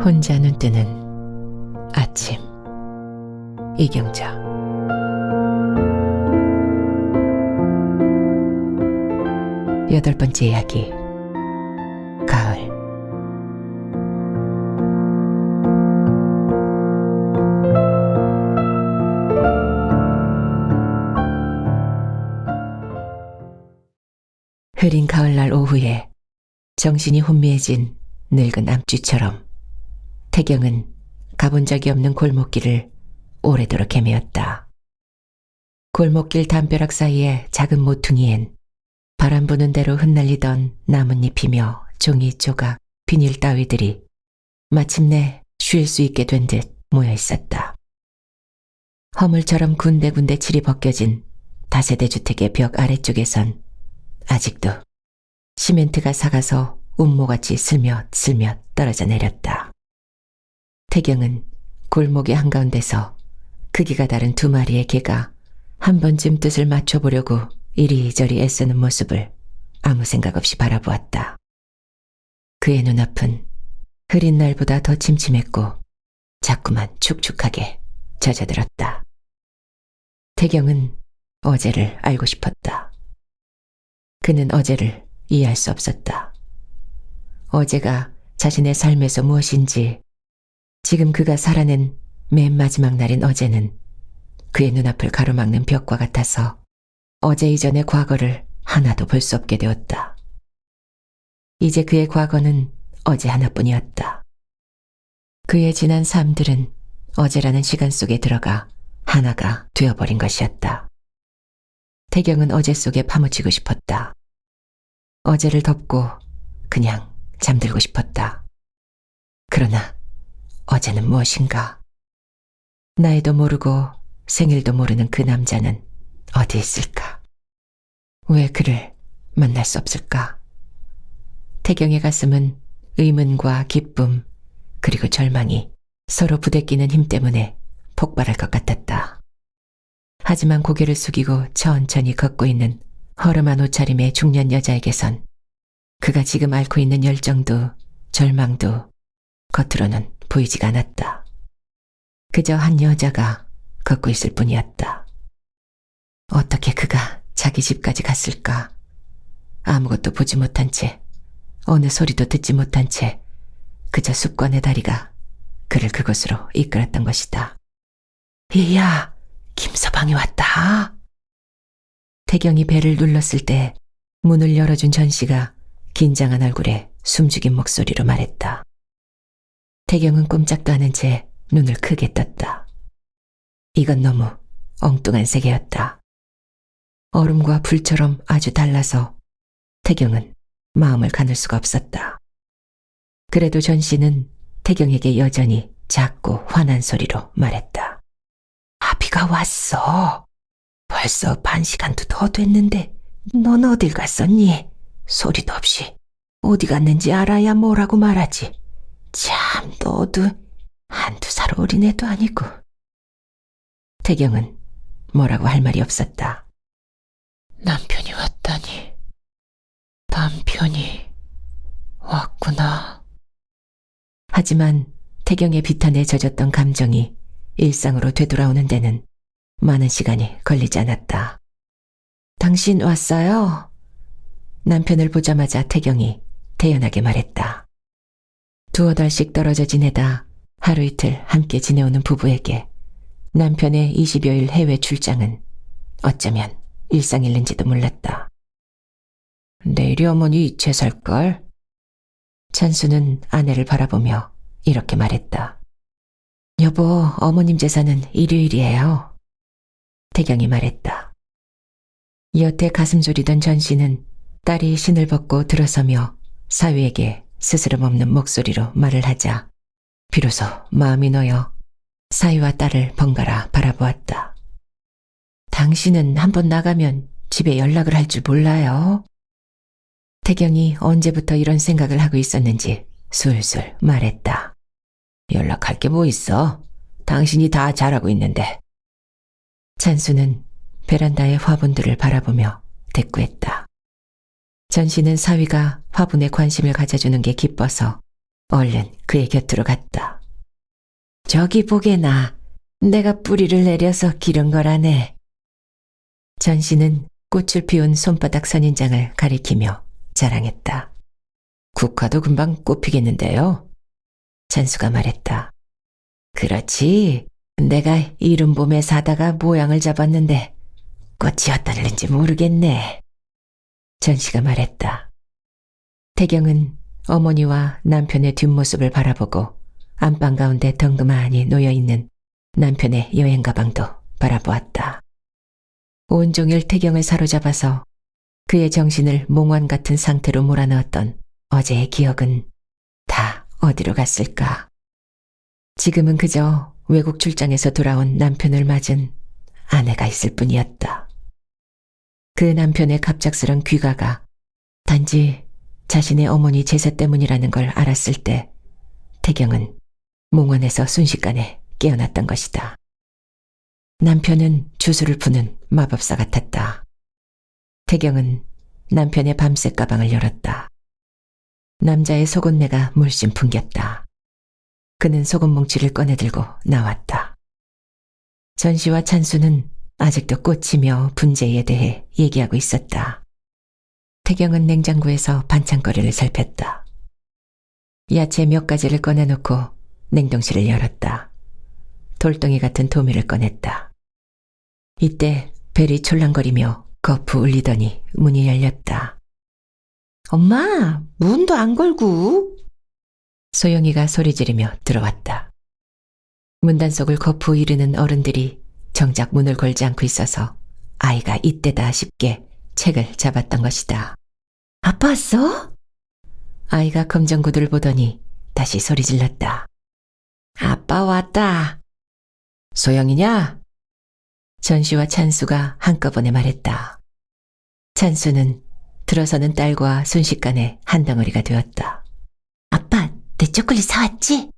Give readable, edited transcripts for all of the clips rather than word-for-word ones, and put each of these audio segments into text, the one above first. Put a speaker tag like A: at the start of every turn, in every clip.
A: 혼자 눈 뜨는 아침. 이경자. 여덟 번째 이야기. 가을. 흐린 가을날 오후에 정신이 혼미해진 늙은 암쥐처럼 태경은 가본 적이 없는 골목길을 오래도록 헤매었다. 골목길 담벼락 사이의 작은 모퉁이엔 바람 부는 대로 흩날리던 나뭇잎이며 종이 조각, 비닐 따위들이 마침내 쉴 수 있게 된 듯 모여 있었다. 허물처럼 군데군데 칠이 벗겨진 다세대 주택의 벽 아래쪽에선 아직도 시멘트가 삭아서 운모같이 슬며슬며 떨어져 내렸다. 태경은 골목의 한가운데서 크기가 다른 두 마리의 개가 한 번쯤 뜻을 맞춰보려고 이리저리 애쓰는 모습을 아무 생각 없이 바라보았다. 그의 눈앞은 흐린 날보다 더 침침했고 자꾸만 축축하게 젖어들었다. 태경은 어제를 알고 싶었다. 그는 어제를 이해할 수 없었다. 어제가 자신의 삶에서 무엇인지, 지금 그가 살아낸 맨 마지막 날인 어제는 그의 눈앞을 가로막는 벽과 같아서 어제 이전의 과거를 하나도 볼 수 없게 되었다. 이제 그의 과거는 어제 하나뿐이었다. 그의 지난 삶들은 어제라는 시간 속에 들어가 하나가 되어버린 것이었다. 태경은 어제 속에 파묻히고 싶었다. 어제를 덮고 그냥 잠들고 싶었다. 그러나 어제는 무엇인가? 나이도 모르고 생일도 모르는 그 남자는 어디 있을까? 왜 그를 만날 수 없을까? 태경의 가슴은 의문과 기쁨 그리고 절망이 서로 부대끼는 힘 때문에 폭발할 것 같았다. 하지만 고개를 숙이고 천천히 걷고 있는 허름한 옷차림의 중년 여자에게선 그가 지금 앓고 있는 열정도 절망도 겉으로는 보이지가 않았다. 그저 한 여자가 걷고 있을 뿐이었다. 어떻게 그가 자기 집까지 갔을까? 아무것도 보지 못한 채, 어느 소리도 듣지 못한 채 그저 습관의 다리가 그를 그곳으로 이끌었던 것이다. 이야, 김서방이 왔다. 태경이 배를 눌렀을 때 문을 열어준 전씨가 긴장한 얼굴에 숨죽인 목소리로 말했다. 태경은 꼼짝도 않은 채 눈을 크게 떴다. 이건 너무 엉뚱한 세계였다. 얼음과 불처럼 아주 달라서 태경은 마음을 가눌 수가 없었다. 그래도 전씨는 태경에게 여전히 작고 환한 소리로 말했다. 아비가 왔어. 벌써 반 시간도 더 됐는데 넌 어딜 갔었니? 소리도 없이 어디 갔는지 알아야 뭐라고 말하지. 참, 너도 한두 살 어린애도 아니고. 태경은 뭐라고 할 말이 없었다. 남편이 왔다니. 남편이 왔구나. 하지만 태경의 비탄에 젖었던 감정이 일상으로 되돌아오는 데는 많은 시간이 걸리지 않았다. 당신 왔어요? 남편을 보자마자 태경이 태연하게 말했다. 두어 달씩 떨어져 지내다 하루 이틀 함께 지내오는 부부에게 남편의 20여일 해외 출장은 어쩌면 일상일는지도 몰랐다. 내일이 어머니 제살걸? 찬수는 아내를 바라보며 이렇게 말했다. 여보, 어머님 제사는 일요일이에요. 태경이 말했다. 여태 가슴 졸이던 전씨는 딸이 신을 벗고 들어서며 사위에게 스스럼 없는 목소리로 말을 하자 비로소 마음이 놓여 사위와 딸을 번갈아 바라보았다. 당신은 한번 나가면 집에 연락을 할 줄 몰라요? 태경이 언제부터 이런 생각을 하고 있었는지 술술 말했다. 연락할 게 뭐 있어? 당신이 다 잘하고 있는데. 찬수는 베란다의 화분들을 바라보며 대꾸했다. 전씨는 사위가 화분에 관심을 가져주는 게 기뻐서 얼른 그의 곁으로 갔다. 저기 보게나, 내가 뿌리를 내려서 기른 거라네. 전씨는 꽃을 피운 손바닥 선인장을 가리키며 자랑했다. 국화도 금방 꽃피겠는데요. 찬수가 말했다. 그렇지. 내가 이른 봄에 사다가 모양을 잡았는데 꽃이 어떨는지 모르겠네. 전씨가 말했다. 태경은 어머니와 남편의 뒷모습을 바라보고 안방 가운데 덩그마니 놓여있는 남편의 여행 가방도 바라보았다. 온종일 태경을 사로잡아서 그의 정신을 몽환 같은 상태로 몰아넣었던 어제의 기억은 다 어디로 갔을까? 지금은 그저 외국 출장에서 돌아온 남편을 맞은 아내가 있을 뿐이었다. 그 남편의 갑작스런 귀가가 단지 자신의 어머니 제사 때문이라는 걸 알았을 때 태경은 몽환에서 순식간에 깨어났던 것이다. 남편은 주술을 푸는 마법사 같았다. 태경은 남편의 밤색 가방을 열었다. 남자의 속옷내가 물씬 풍겼다. 그는 속옷 뭉치를 꺼내들고 나왔다. 전씨와 찬수는 아직도 꽃이며 분재에 대해 얘기하고 있었다. 태경은 냉장고에서 반찬거리를 살폈다. 야채 몇 가지를 꺼내놓고 냉동실을 열었다. 돌덩이 같은 도미를 꺼냈다. 이때 벨이 촐랑거리며 거푸 울리더니 문이 열렸다. 엄마, 문도 안 걸고. 소영이가 소리 지르며 들어왔다. 문단속을 거푸 이르는 어른들이 정작 문을 걸지 않고 있어서 아이가 이때다 싶게 책을 잡았던 것이다. 아빠 왔어? 아이가 검정구두를 보더니 다시 소리 질렀다. 아빠 왔다. 소영이냐? 전씨와 찬수가 한꺼번에 말했다. 찬수는 들어서는 딸과 순식간에 한 덩어리가 되었다. 아빠, 내 초콜릿 사왔지?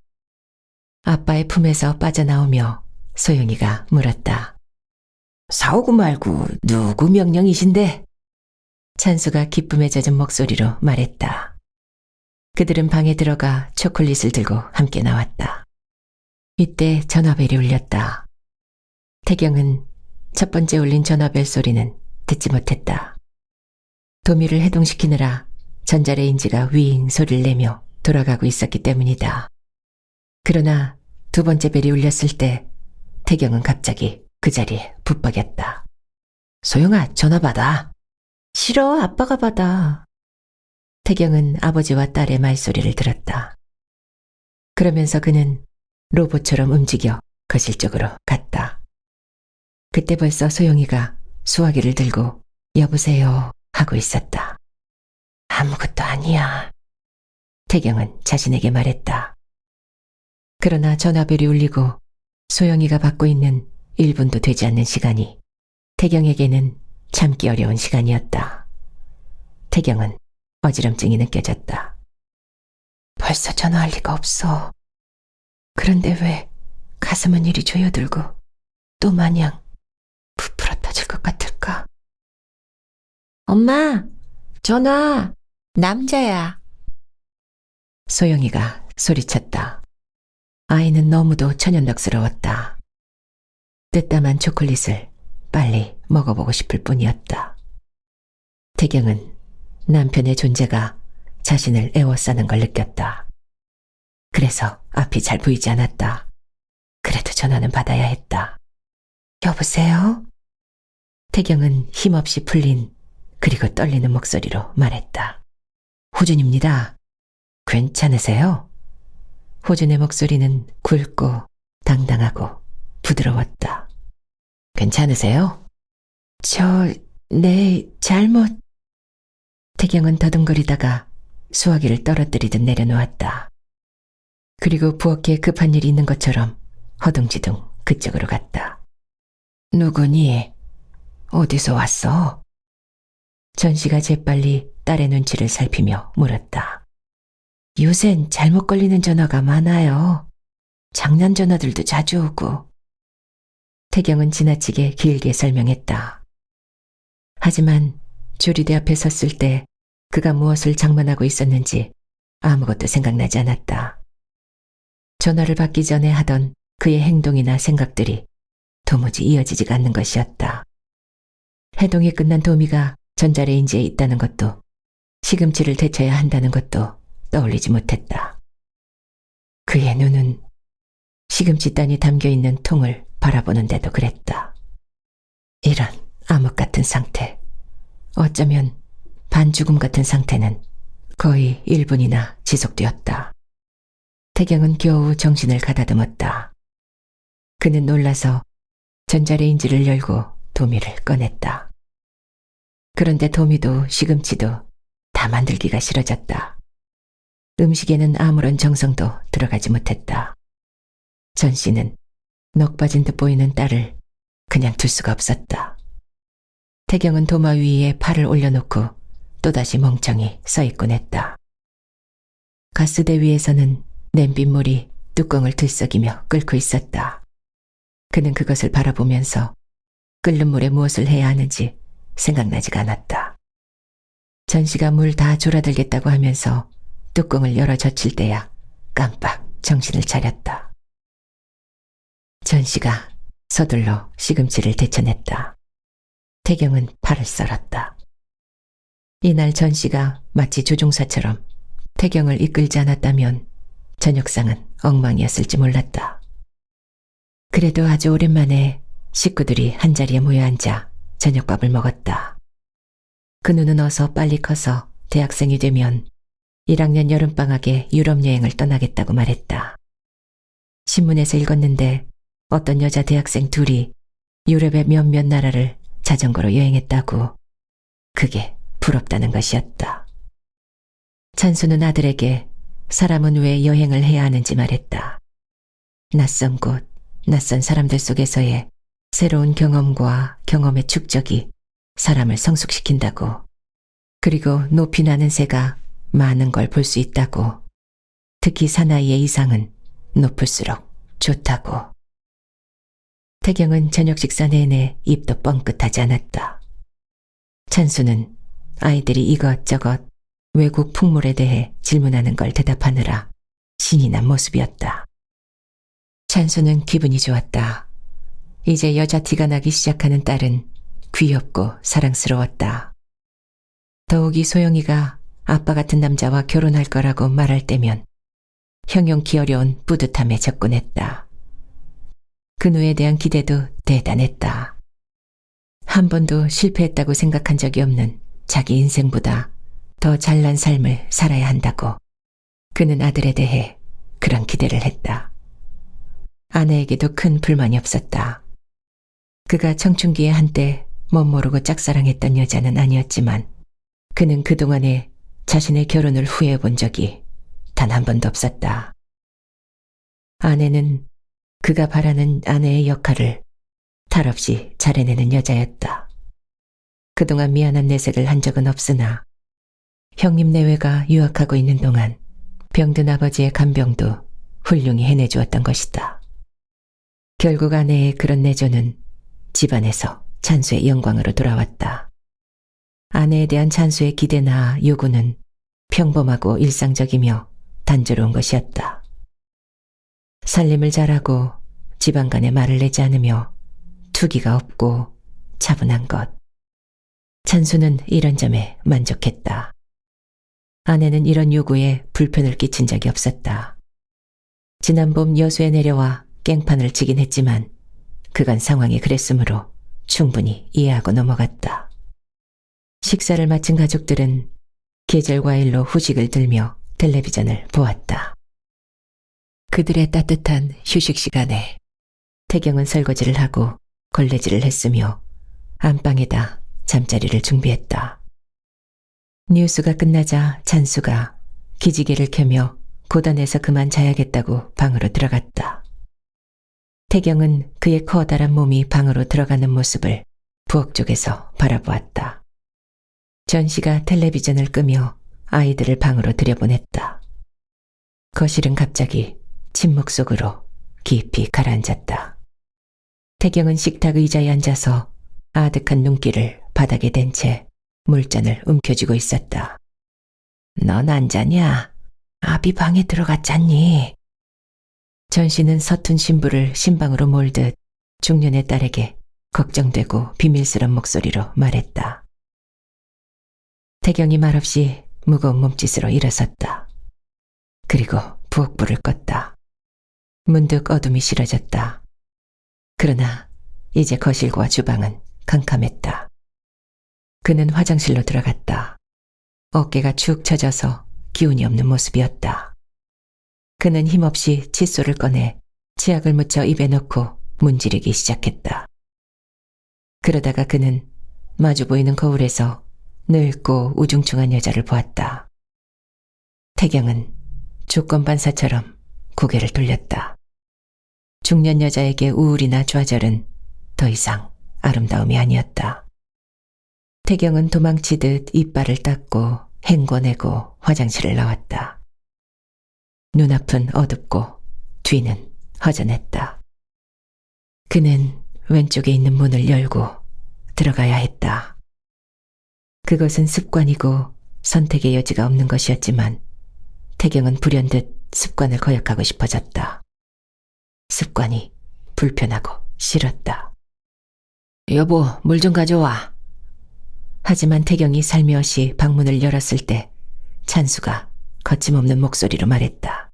A: 아빠의 품에서 빠져나오며 소영이가 물었다. 사오고 말고 누구 명령이신데? 찬수가 기쁨에 젖은 목소리로 말했다. 그들은 방에 들어가 초콜릿을 들고 함께 나왔다. 이때 전화벨이 울렸다. 태경은 첫 번째 울린 전화벨 소리는 듣지 못했다. 도미를 해동시키느라 전자레인지가 윙 소리를 내며 돌아가고 있었기 때문이다. 그러나 두 번째 벨이 울렸을 때 태경은 갑자기 그 자리에 붙박였다. 소영아, 전화 받아. 싫어, 아빠가 받아. 태경은 아버지와 딸의 말소리를 들었다. 그러면서 그는 로봇처럼 움직여 거실 쪽으로 갔다. 그때 벌써 소영이가 수화기를 들고 여보세요 하고 있었다. 아무것도 아니야. 태경은 자신에게 말했다. 그러나 전화벨이 울리고 소영이가 받고 있는 1분도 되지 않는 시간이 태경에게는 참기 어려운 시간이었다. 태경은 어지럼증이 느껴졌다. 벌써 전화할 리가 없어. 그런데 왜 가슴은 이리 조여들고 또 마냥 부풀어 터질 것 같을까? 엄마, 전화, 남자야. 소영이가 소리쳤다. 아이는 너무도 천연덕스러웠다. 뜨담한 초콜릿을 빨리 먹어보고 싶을 뿐이었다. 태경은 남편의 존재가 자신을 애워싸는 걸 느꼈다. 그래서 앞이 잘 보이지 않았다. 그래도 전화는 받아야 했다. 여보세요? 태경은 힘없이 풀린 그리고 떨리는 목소리로 말했다. 호준입니다. 괜찮으세요? 호준의 목소리는 굵고 당당하고 부드러웠다. 괜찮으세요? 네, 잘못. 태경은 더듬거리다가 수화기를 떨어뜨리듯 내려놓았다. 그리고 부엌에 급한 일이 있는 것처럼 허둥지둥 그쪽으로 갔다. 누구니? 어디서 왔어? 전씨가 재빨리 딸의 눈치를 살피며 물었다. 요샌 잘못 걸리는 전화가 많아요. 장난 전화들도 자주 오고. 태경은 지나치게 길게 설명했다. 하지만 조리대 앞에 섰을 때 그가 무엇을 장만하고 있었는지 아무것도 생각나지 않았다. 전화를 받기 전에 하던 그의 행동이나 생각들이 도무지 이어지지가 않는 것이었다. 해동이 끝난 도미가 전자레인지에 있다는 것도 시금치를 데쳐야 한다는 것도 떠올리지 못했다. 그의 눈은 시금치단이 담겨있는 통을 바라보는데도 그랬다. 이런 암흑 같은 상태, 어쩌면 반죽음 같은 상태는 거의 1분이나 지속되었다. 태경은 겨우 정신을 가다듬었다. 그는 놀라서 전자레인지를 열고 도미를 꺼냈다. 그런데 도미도 시금치도 다 만들기가 싫어졌다. 음식에는 아무런 정성도 들어가지 못했다. 전 씨는 넋 빠진 듯 보이는 딸을 그냥 둘 수가 없었다. 태경은 도마 위에 팔을 올려놓고 또다시 멍청이 서 있곤 했다. 가스대 위에서는 냄빗물이 뚜껑을 들썩이며 끓고 있었다. 그는 그것을 바라보면서 끓는 물에 무엇을 해야 하는지 생각나지가 않았다. 전 씨가 물 다 졸아들겠다고 하면서 뚜껑을 열어 젖힐 때야 깜빡 정신을 차렸다. 전 씨가 서둘러 시금치를 데쳐냈다. 태경은 팔을 썰었다. 이날 전 씨가 마치 조종사처럼 태경을 이끌지 않았다면 저녁상은 엉망이었을지 몰랐다. 그래도 아주 오랜만에 식구들이 한자리에 모여 앉아 저녁밥을 먹었다. 근우는 어서 빨리 커서 대학생이 되면 1학년 여름방학에 유럽 여행을 떠나겠다고 말했다. 신문에서 읽었는데 어떤 여자 대학생 둘이 유럽의 몇몇 나라를 자전거로 여행했다고. 그게 부럽다는 것이었다. 찬수는 아들에게 사람은 왜 여행을 해야 하는지 말했다. 낯선 곳, 낯선 사람들 속에서의 새로운 경험과 경험의 축적이 사람을 성숙시킨다고. 그리고 높이 나는 새가 많은 걸 볼 수 있다고. 특히 사나이의 이상은 높을수록 좋다고. 태경은 저녁 식사 내내 입도 뻥끗하지 않았다. 찬수는 아이들이 이것저것 외국 풍물에 대해 질문하는 걸 대답하느라 신이 난 모습이었다. 찬수는 기분이 좋았다. 이제 여자 티가 나기 시작하는 딸은 귀엽고 사랑스러웠다. 더욱이 소영이가 아빠 같은 남자와 결혼할 거라고 말할 때면 형용키 어려운 뿌듯함에 접근했다. 근우에 대한 기대도 대단했다. 한 번도 실패했다고 생각한 적이 없는 자기 인생보다 더 잘난 삶을 살아야 한다고 그는 아들에 대해 그런 기대를 했다. 아내에게도 큰 불만이 없었다. 그가 청춘기에 한때 멋모르고 짝사랑했던 여자는 아니었지만 그는 그동안에 자신의 결혼을 후회해 본 적이 단 한 번도 없었다. 아내는 그가 바라는 아내의 역할을 탈없이 잘해내는 여자였다. 그동안 미안한 내색을 한 적은 없으나 형님 내외가 유학하고 있는 동안 병든 아버지의 간병도 훌륭히 해내주었던 것이다. 결국 아내의 그런 내조는 집안에서 찬수의 영광으로 돌아왔다. 아내에 대한 찬수의 기대나 요구는 평범하고 일상적이며 단조로운 것이었다. 살림을 잘하고 지방간에 말을 내지 않으며 투기가 없고 차분한 것. 찬수는 이런 점에 만족했다. 아내는 이런 요구에 불편을 끼친 적이 없었다. 지난 봄 여수에 내려와 깽판을 치긴 했지만 그간 상황이 그랬으므로 충분히 이해하고 넘어갔다. 식사를 마친 가족들은 계절 과일로 후식을 들며 텔레비전을 보았다. 그들의 따뜻한 휴식 시간에 태경은 설거지를 하고 걸레질을 했으며 안방에다 잠자리를 준비했다. 뉴스가 끝나자 찬수가 기지개를 켜며 고단해서 그만 자야겠다고 방으로 들어갔다. 태경은 그의 커다란 몸이 방으로 들어가는 모습을 부엌 쪽에서 바라보았다. 전 씨가 텔레비전을 끄며 아이들을 방으로 들여보냈다. 거실은 갑자기 침묵 속으로 깊이 가라앉았다. 태경은 식탁 의자에 앉아서 아득한 눈길을 바닥에 댄 채 물잔을 움켜쥐고 있었다. 넌 안 자냐? 아비 방에 들어갔잖니. 전씨는 서툰 신부를 신방으로 몰듯 중년의 딸에게 걱정되고 비밀스런 목소리로 말했다. 태경이 말없이 무거운 몸짓으로 일어섰다. 그리고 부엌불을 껐다. 문득 어둠이 싫어졌다. 그러나 이제 거실과 주방은 캄캄했다. 그는 화장실로 들어갔다. 어깨가 축 처져서 기운이 없는 모습이었다. 그는 힘없이 칫솔을 꺼내 치약을 묻혀 입에 넣고 문지르기 시작했다. 그러다가 그는 마주 보이는 거울에서 늙고 우중충한 여자를 보았다. 태경은 조건반사처럼 고개를 돌렸다. 중년 여자에게 우울이나 좌절은 더 이상 아름다움이 아니었다. 태경은 도망치듯 이빨을 닦고 헹궈내고 화장실을 나왔다. 눈앞은 어둡고 뒤는 허전했다. 그는 왼쪽에 있는 문을 열고 들어가야 했다. 그것은 습관이고 선택의 여지가 없는 것이었지만 태경은 불현듯 습관을 거역하고 싶어졌다. 습관이 불편하고 싫었다. 여보, 물 좀 가져와. 하지만 태경이 살며시 방문을 열었을 때 찬수가 거침없는 목소리로 말했다.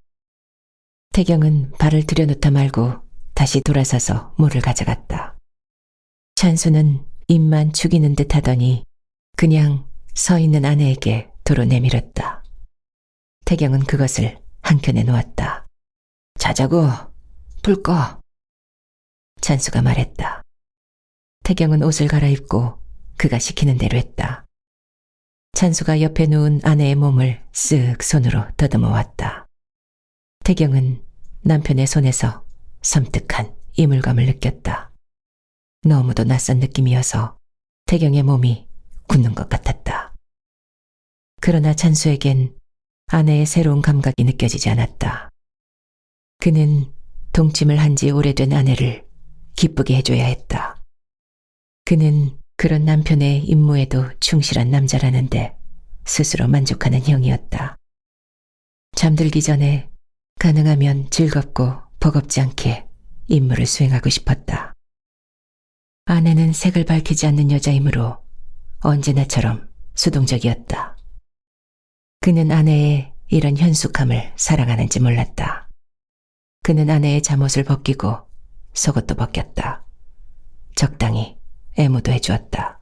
A: 태경은 발을 들여놓다 말고 다시 돌아서서 물을 가져갔다. 찬수는 입만 죽이는 듯 하더니 그냥 서 있는 아내에게 도로 내밀었다. 태경은 그것을 한켠에 놓았다. 자자고, 불 꺼. 찬수가 말했다. 태경은 옷을 갈아입고 그가 시키는 대로 했다. 찬수가 옆에 누운 아내의 몸을 쓱 손으로 더듬어 왔다. 태경은 남편의 손에서 섬뜩한 이물감을 느꼈다. 너무도 낯선 느낌이어서 태경의 몸이 굳는 것 같았다. 그러나 찬수에겐 아내의 새로운 감각이 느껴지지 않았다. 그는 동침을 한 지 오래된 아내를 기쁘게 해줘야 했다. 그는 그런 남편의 임무에도 충실한 남자라는데 스스로 만족하는 형이었다. 잠들기 전에 가능하면 즐겁고 버겁지 않게 임무를 수행하고 싶었다. 아내는 색을 밝히지 않는 여자이므로 언제나처럼 수동적이었다. 그는 아내의 이런 현숙함을 사랑하는지 몰랐다. 그는 아내의 잠옷을 벗기고 속옷도 벗겼다. 적당히 애무도 해주었다.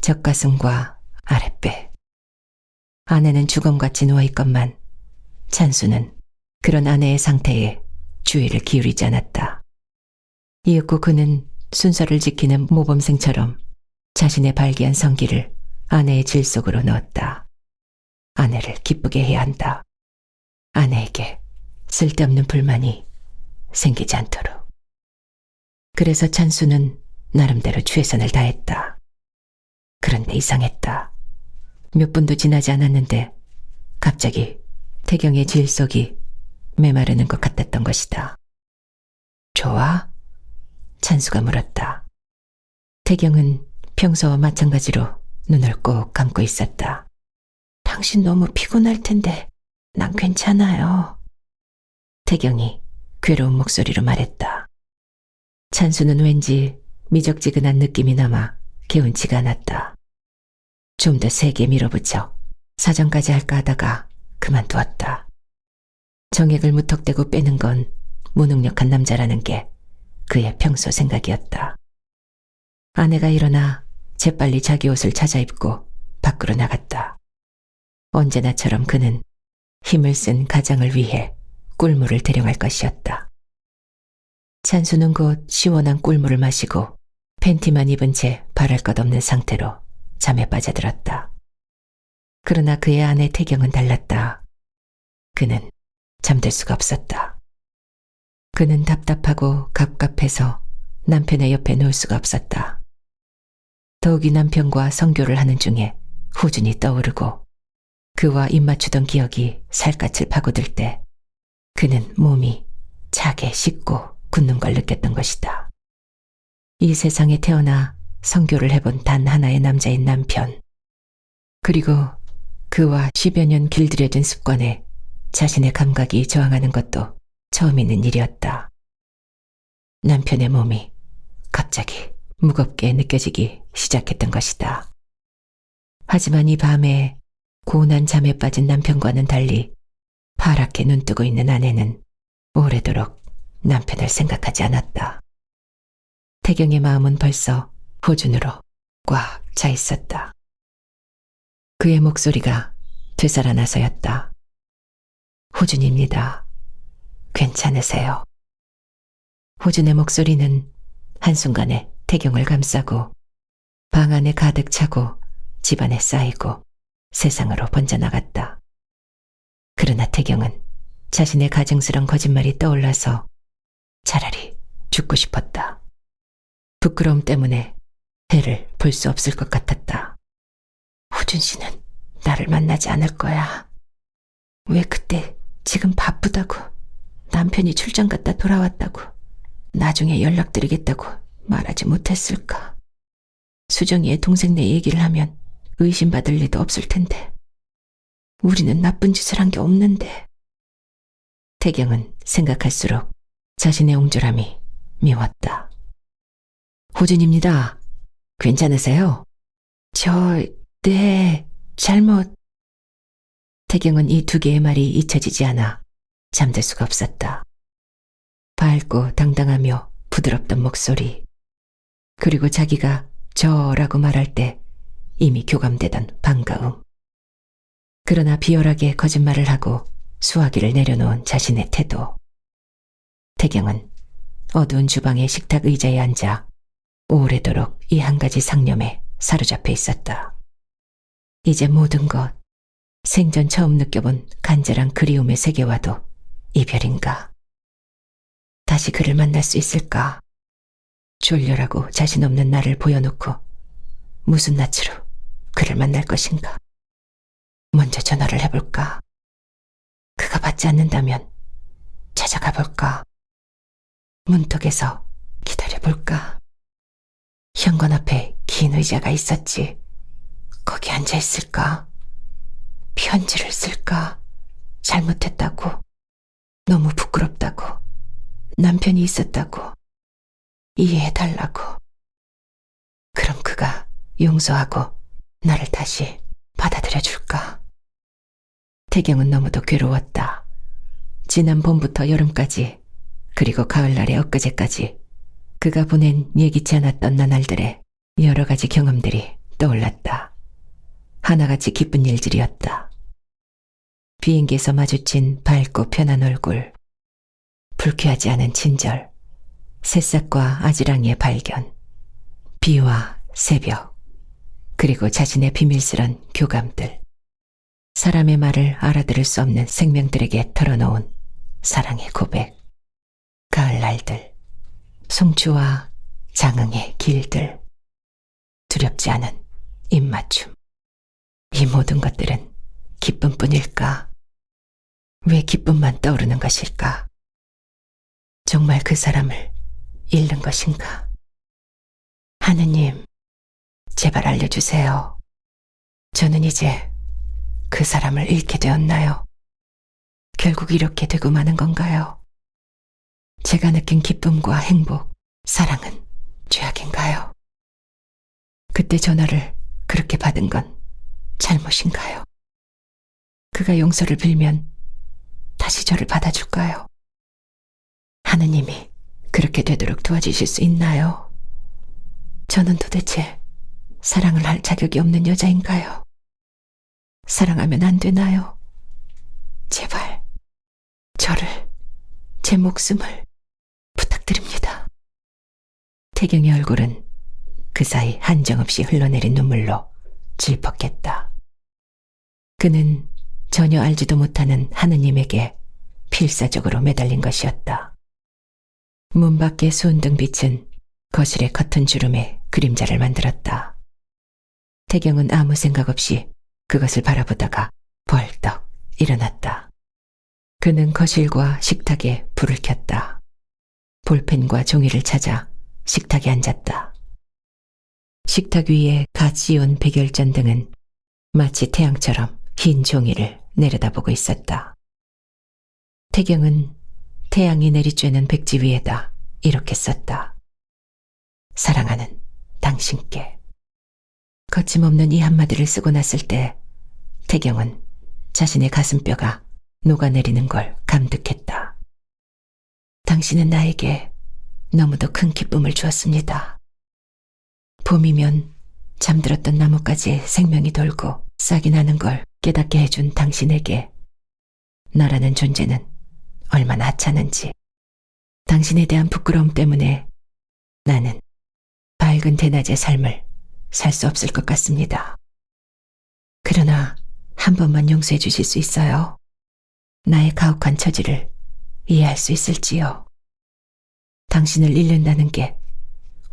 A: 젖가슴과 아랫배. 아내는 주검같이 누워있건만 찬수는 그런 아내의 상태에 주의를 기울이지 않았다. 이윽고 그는 순서를 지키는 모범생처럼 자신의 발기한 성기를 아내의 질 속으로 넣었다. 아내를 기쁘게 해야 한다. 아내에게 쓸데없는 불만이 생기지 않도록. 그래서 찬수는 나름대로 최선을 다했다. 그런데 이상했다. 몇 분도 지나지 않았는데 갑자기 태경의 질속이 메마르는 것 같았던 것이다. 좋아? 찬수가 물었다. 태경은 평소와 마찬가지로 눈을 꼭 감고 있었다. 당신 너무 피곤할 텐데 난 괜찮아요. 태경이 괴로운 목소리로 말했다. 찬수는 왠지 미적지근한 느낌이 남아 개운치가 않았다. 좀 더 세게 밀어붙여 사정까지 할까 하다가 그만두었다. 정액을 무턱대고 빼는 건 무능력한 남자라는 게 그의 평소 생각이었다. 아내가 일어나 재빨리 자기 옷을 찾아 입고 밖으로 나갔다. 언제나처럼 그는 힘을 쓴 가장을 위해 꿀물을 대령할 것이었다. 찬수는 곧 시원한 꿀물을 마시고 팬티만 입은 채 바랄 것 없는 상태로 잠에 빠져들었다. 그러나 그의 아내 태경은 달랐다. 그는 잠들 수가 없었다. 그는 답답하고 갑갑해서 남편의 옆에 놓을 수가 없었다. 더욱이 남편과 성교를 하는 중에 후준이 떠오르고 그와 입맞추던 기억이 살갗을 파고들 때 그는 몸이 차게 식고 굳는 걸 느꼈던 것이다. 이 세상에 태어나 성교를 해본 단 하나의 남자인 남편, 그리고 그와 10여 년 길들여진 습관에 자신의 감각이 저항하는 것도 처음 있는 일이었다. 남편의 몸이 갑자기 무겁게 느껴지기 시작했던 것이다. 하지만 이 밤에 고운한 잠에 빠진 남편과는 달리 파랗게 눈뜨고 있는 아내는 오래도록 남편을 생각하지 않았다. 태경의 마음은 벌써 호준으로 꽉 차 있었다. 그의 목소리가 되살아나서였다. 호준입니다. 괜찮으세요? 호준의 목소리는 한순간에 태경을 감싸고 방 안에 가득 차고 집안에 쌓이고 세상으로 번져나갔다. 그러나 태경은 자신의 가증스런 거짓말이 떠올라서 차라리 죽고 싶었다. 부끄러움 때문에 해를 볼 수 없을 것 같았다. 호준 씨는 나를 만나지 않을 거야. 왜 그때 지금 바쁘다고, 남편이 출장 갔다 돌아왔다고, 나중에 연락드리겠다고 말하지 못했을까. 수정이의 동생네 얘기를 하면 의심받을 리도 없을 텐데. 우리는 나쁜 짓을 한 게 없는데. 태경은 생각할수록 자신의 옹졸함이 미웠다. 호준입니다. 괜찮으세요? 네, 잘못. 태경은 이 두 개의 말이 잊혀지지 않아 잠들 수가 없었다. 밝고 당당하며 부드럽던 목소리, 그리고 자기가 저라고 말할 때 이미 교감되던 반가움. 그러나 비열하게 거짓말을 하고 수화기를 내려놓은 자신의 태도. 태경은 어두운 주방의 식탁 의자에 앉아 오래도록 이 한 가지 상념에 사로잡혀 있었다. 이제 모든 것, 생전 처음 느껴본 간절한 그리움의 세계와도 이별인가? 다시 그를 만날 수 있을까? 졸렬하고 자신 없는 나를 보여놓고 무슨 낯으로 그를 만날 것인가? 먼저 전화를 해볼까? 그가 받지 않는다면 찾아가 볼까? 문턱에서 기다려볼까? 현관 앞에 긴 의자가 있었지. 거기 앉아 있을까? 편지를 쓸까? 잘못했다고, 너무 부끄럽다고, 남편이 있었다고, 이해해달라고. 그럼 그가 용서하고 나를 다시 받아들여줄까? 태경은 너무도 괴로웠다. 지난 봄부터 여름까지, 그리고 가을날의 엊그제까지 그가 보낸 예기치 않았던 나날들의 여러 가지 경험들이 떠올랐다. 하나같이 기쁜 일들이었다. 비행기에서 마주친 밝고 편한 얼굴, 불쾌하지 않은 친절, 새싹과 아지랑이의 발견, 비와 새벽, 그리고 자신의 비밀스런 교감들, 사람의 말을 알아들을 수 없는 생명들에게 털어놓은 사랑의 고백, 가을날들, 송추와 장흥의 길들, 두렵지 않은 입맞춤. 이 모든 것들은 기쁨뿐일까? 왜 기쁨만 떠오르는 것일까? 정말 그 사람을 잃는 것인가? 하느님, 제발 알려주세요. 저는 이제 그 사람을 잃게 되었나요? 결국 이렇게 되고 마는 건가요? 제가 느낀 기쁨과 행복, 사랑은 죄악인가요? 그때 전화를 그렇게 받은 건 잘못인가요? 그가 용서를 빌면 다시 저를 받아줄까요? 하느님이 그렇게 되도록 도와주실 수 있나요? 저는 도대체 사랑을 할 자격이 없는 여자인가요? 사랑하면 안 되나요? 제발 저를, 제 목숨을 부탁드립니다. 태경의 얼굴은 그 사이 한정없이 흘러내린 눈물로 질퍽했다. 그는 전혀 알지도 못하는 하느님에게 필사적으로 매달린 것이었다. 문 밖의 수은등 빛은 거실의 커튼 주름에 그림자를 만들었다. 태경은 아무 생각 없이 그것을 바라보다가 벌떡 일어났다. 그는 거실과 식탁에 불을 켰다. 볼펜과 종이를 찾아 식탁에 앉았다. 식탁 위에 갓 씌운 백열전 등은 마치 태양처럼 흰 종이를 내려다보고 있었다. 태경은 태양이 내리쬐는 백지 위에다 이렇게 썼다. 사랑하는 당신께. 거침없는 이 한마디를 쓰고 났을 때 태경은 자신의 가슴뼈가 녹아내리는 걸 감득했다. 당신은 나에게 너무도 큰 기쁨을 주었습니다. 봄이면 잠들었던 나무까지 생명이 돌고 싹이 나는 걸 깨닫게 해준 당신에게 나라는 존재는 얼마나 하찮은지, 당신에 대한 부끄러움 때문에 나는 밝은 대낮의 삶을 살 수 없을 것 같습니다. 그러나 한 번만 용서해 주실 수 있어요? 나의 가혹한 처지를 이해할 수 있을지요? 당신을 잃는다는 게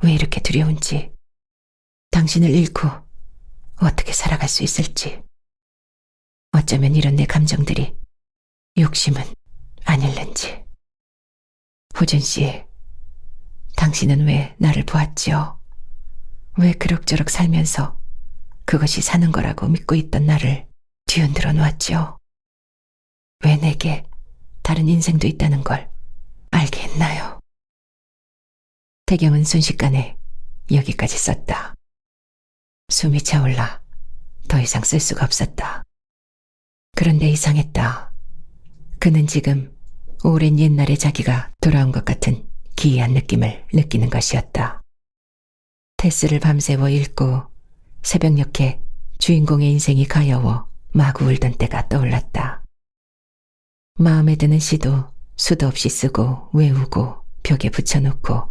A: 왜 이렇게 두려운지, 당신을 잃고 어떻게 살아갈 수 있을지, 어쩌면 이런 내 감정들이 욕심은 아닐는지. 호준 씨, 당신은 왜 나를 보았지요? 왜 그럭저럭 살면서 그것이 사는 거라고 믿고 있던 나를 뒤흔들어 놓았지요? 왜 내게 다른 인생도 있다는 걸 알게 했나요? 태경은 순식간에 여기까지 썼다. 숨이 차올라 더 이상 쓸 수가 없었다. 그런데 이상했다. 그는 지금 오랜 옛날에 자기가 돌아온 것 같은 기이한 느낌을 느끼는 것이었다. 테스를 밤새워 읽고 새벽녘에 주인공의 인생이 가여워 마구 울던 때가 떠올랐다. 마음에 드는 시도 수도 없이 쓰고 외우고 벽에 붙여놓고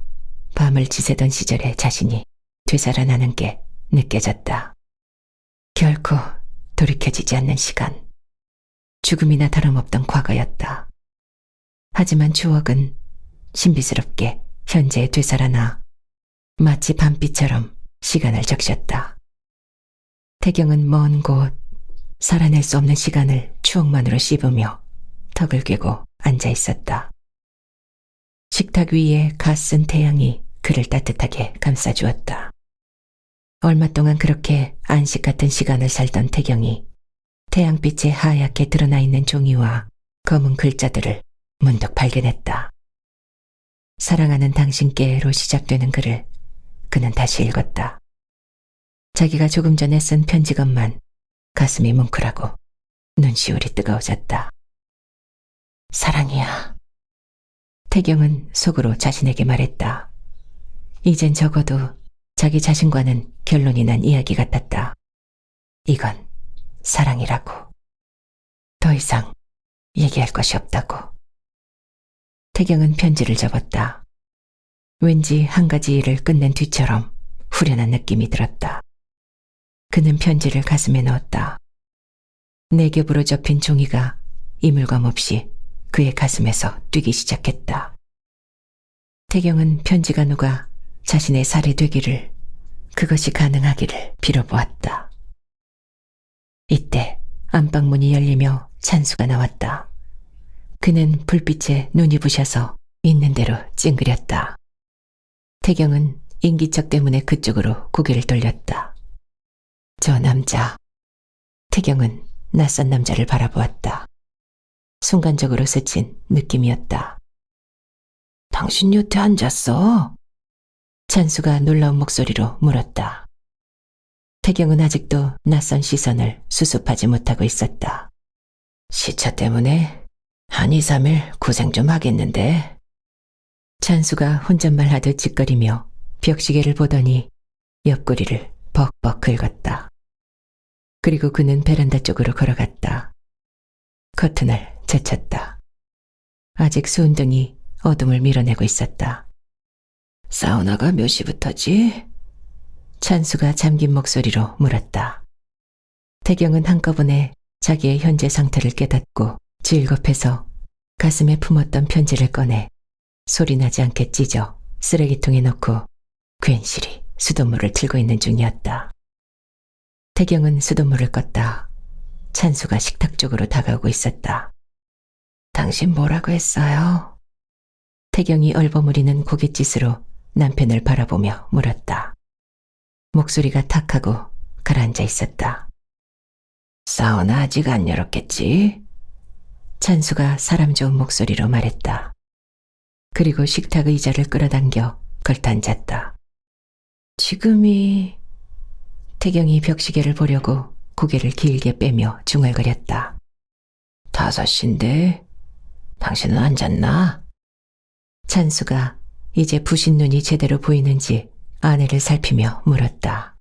A: 밤을 지새던 시절의 자신이 되살아나는 게 느껴졌다. 결코 돌이켜지지 않는 시간. 죽음이나 다름없던 과거였다. 하지만 추억은 신비스럽게 현재에 되살아나 마치 밤빛처럼 시간을 적셨다. 태경은 먼 곳, 살아낼 수 없는 시간을 추억만으로 씹으며 턱을 꿰고 앉아 있었다. 식탁 위에 갓쓴 태양이 그를 따뜻하게 감싸주었다. 얼마 동안 그렇게 안식 같은 시간을 살던 태경이 태양빛에 하얗게 드러나 있는 종이와 검은 글자들을 문득 발견했다. 사랑하는 당신께로 시작되는 글을 그는 다시 읽었다. 자기가 조금 전에 쓴 편지것만 가슴이 뭉클하고 눈시울이 뜨거워졌다. 사랑이야. 태경은 속으로 자신에게 말했다. 이젠 적어도 자기 자신과는 결론이 난 이야기 같았다. 이건 사랑이라고. 더 이상 얘기할 것이 없다고. 태경은 편지를 접었다. 왠지 한 가지 일을 끝낸 뒤처럼 후련한 느낌이 들었다. 그는 편지를 가슴에 넣었다. 네 겹으로 접힌 종이가 이물감 없이 그의 가슴에서 뛰기 시작했다. 태경은 편지가 녹아 자신의 살이 되기를, 그것이 가능하기를 빌어보았다. 이때 안방문이 열리며 찬수가 나왔다. 그는 불빛에 눈이 부셔서 있는 대로 찡그렸다. 태경은 인기척 때문에 그쪽으로 고개를 돌렸다. 저 남자. 태경은 낯선 남자를 바라보았다. 순간적으로 스친 느낌이었다. 당신 여태 앉았어? 찬수가 놀라운 목소리로 물었다. 태경은 아직도 낯선 시선을 수습하지 못하고 있었다. 시차 때문에 한 2, 3일 고생 좀 하겠는데. 찬수가 혼잣말 하듯 짓거리며 벽시계를 보더니 옆구리를 벅벅 긁었다. 그리고 그는 베란다 쪽으로 걸어갔다. 커튼을 제쳤다. 아직 수은등이 어둠을 밀어내고 있었다. 사우나가 몇 시부터지? 찬수가 잠긴 목소리로 물었다. 태경은 한꺼번에 자기의 현재 상태를 깨닫고 질겁해서 가슴에 품었던 편지를 꺼내 소리나지 않게 찢어 쓰레기통에 넣고 괜시리 수돗물을 틀고 있는 중이었다. 태경은 수돗물을 껐다. 찬수가 식탁 쪽으로 다가오고 있었다. 당신 뭐라고 했어요? 태경이 얼버무리는 고갯짓으로 남편을 바라보며 물었다. 목소리가 탁하고 가라앉아 있었다. 사우나 아직 안 열었겠지? 찬수가 사람 좋은 목소리로 말했다. 그리고 식탁 의자를 끌어당겨 걸터앉았다. 지금이... 태경이 벽시계를 보려고 고개를 길게 빼며 중얼거렸다. 5시인데 당신은 안 잤나? 찬수가 이제 부신 눈이 제대로 보이는지 아내를 살피며 물었다.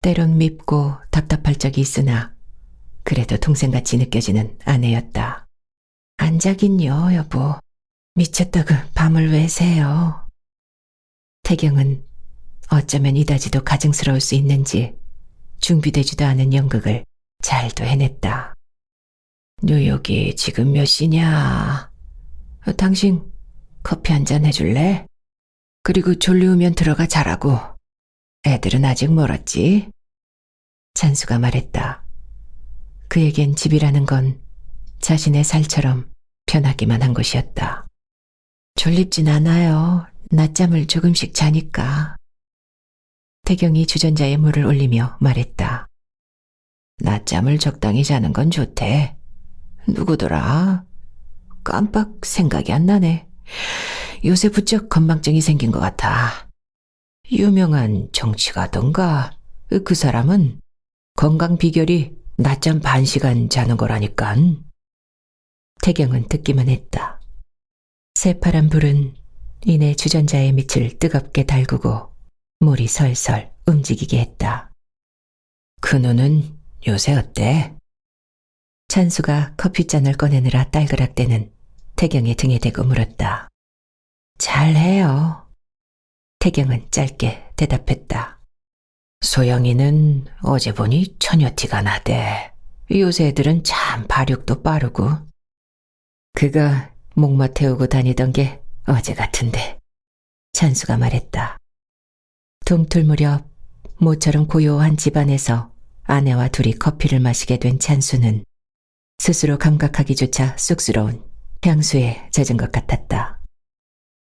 A: 때론 밉고 답답할 적이 있으나 그래도 동생같이 느껴지는 아내였다. 안 자긴요, 여보. 미쳤다고 밤을 왜 새요? 태경은 어쩌면 이다지도 가증스러울 수 있는지 준비되지도 않은 연극을 잘도 해냈다. 뉴욕이 지금 몇 시냐? 당신 커피 한 잔 해줄래? 그리고 졸리우면 들어가 자라고. 애들은 아직 멀었지? 찬수가 말했다. 그에겐 집이라는 건 자신의 살처럼 편하기만 한 곳이었다. 졸립진 않아요. 낮잠을 조금씩 자니까. 태경이 주전자에 물을 올리며 말했다. 낮잠을 적당히 자는 건 좋대. 누구더라? 깜빡 생각이 안 나네. 요새 부쩍 건망증이 생긴 것 같아. 유명한 정치가던가. 그 사람은 건강 비결이 낮잠 반 시간 자는 거라니깐. 태경은 듣기만 했다. 새파란 불은 이내 주전자의 밑을 뜨겁게 달구고 물이 설설 움직이게 했다. 그 눈은 요새 어때? 찬수가 커피잔을 꺼내느라 딸그락대는 태경의 등에 대고 물었다. 잘해요. 태경은 짧게 대답했다. 소영이는 어제 보니 처녀티가 나대. 요새 애들은 참 발육도 빠르고. 그가 목마 태우고 다니던 게 어제 같은데. 찬수가 말했다. 동틀 무렵 모처럼 고요한 집안에서 아내와 둘이 커피를 마시게 된 찬수는 스스로 감각하기조차 쑥스러운 향수에 젖은 것 같았다.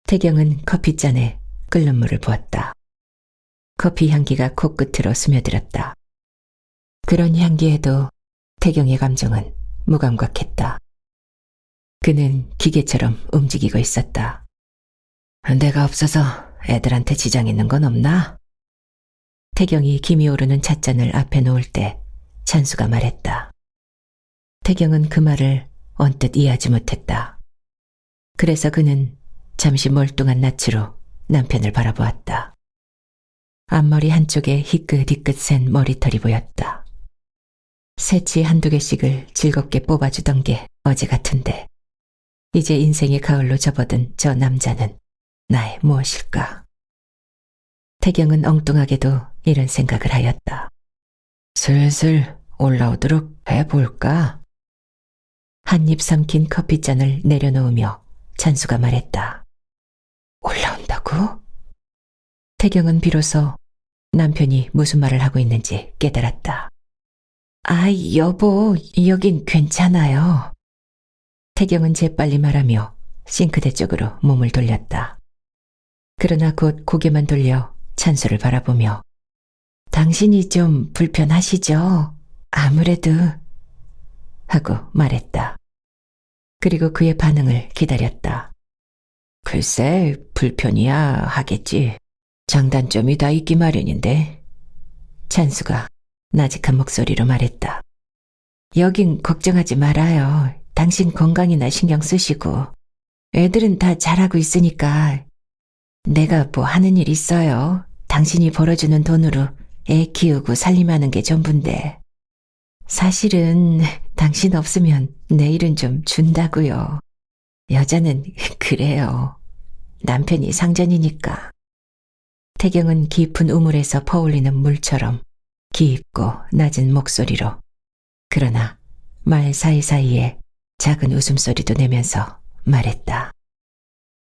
A: 태경은 커피잔에 끓는 물을 부었다. 커피 향기가 코끝으로 스며들었다. 그런 향기에도 태경의 감정은 무감각했다. 그는 기계처럼 움직이고 있었다. 내가 없어서 애들한테 지장 있는 건 없나? 태경이 김이 오르는 찻잔을 앞에 놓을 때 찬수가 말했다. 태경은 그 말을 언뜻 이해하지 못했다. 그래서 그는 잠시 멀뚱한 낯으로 남편을 바라보았다. 앞머리 한쪽에 희끗희끗 센 머리털이 보였다. 새치 한두 개씩을 즐겁게 뽑아주던 게 어제 같은데 이제 인생의 가을로 접어든 저 남자는 나의 무엇일까? 태경은 엉뚱하게도 이런 생각을 하였다. 슬슬 올라오도록 해볼까? 한 입 삼킨 커피잔을 내려놓으며 찬수가 말했다. 올라온다고? 태경은 비로소 남편이 무슨 말을 하고 있는지 깨달았다. 아이, 여보, 여긴 괜찮아요. 태경은 재빨리 말하며 싱크대 쪽으로 몸을 돌렸다. 그러나 곧 고개만 돌려 찬수를 바라보며 당신이 좀 불편하시죠? 아무래도 하고 말했다. 그리고 그의 반응을 기다렸다. 글쎄, 불편이야 하겠지. 장단점이 다 있기 마련인데. 찬수가 나직한 목소리로 말했다. 여긴 걱정하지 말아요. 당신 건강이나 신경 쓰시고. 애들은 다 잘하고 있으니까. 내가 뭐 하는 일 있어요. 당신이 벌어주는 돈으로 애 키우고 살림하는 게 전부인데. 사실은 당신 없으면 내일은 좀 준다고요. 여자는 그래요. 남편이 상전이니까. 태경은 깊은 우물에서 퍼올리는 물처럼 깊고 낮은 목소리로 그러나 말 사이사이에 작은 웃음소리도 내면서 말했다.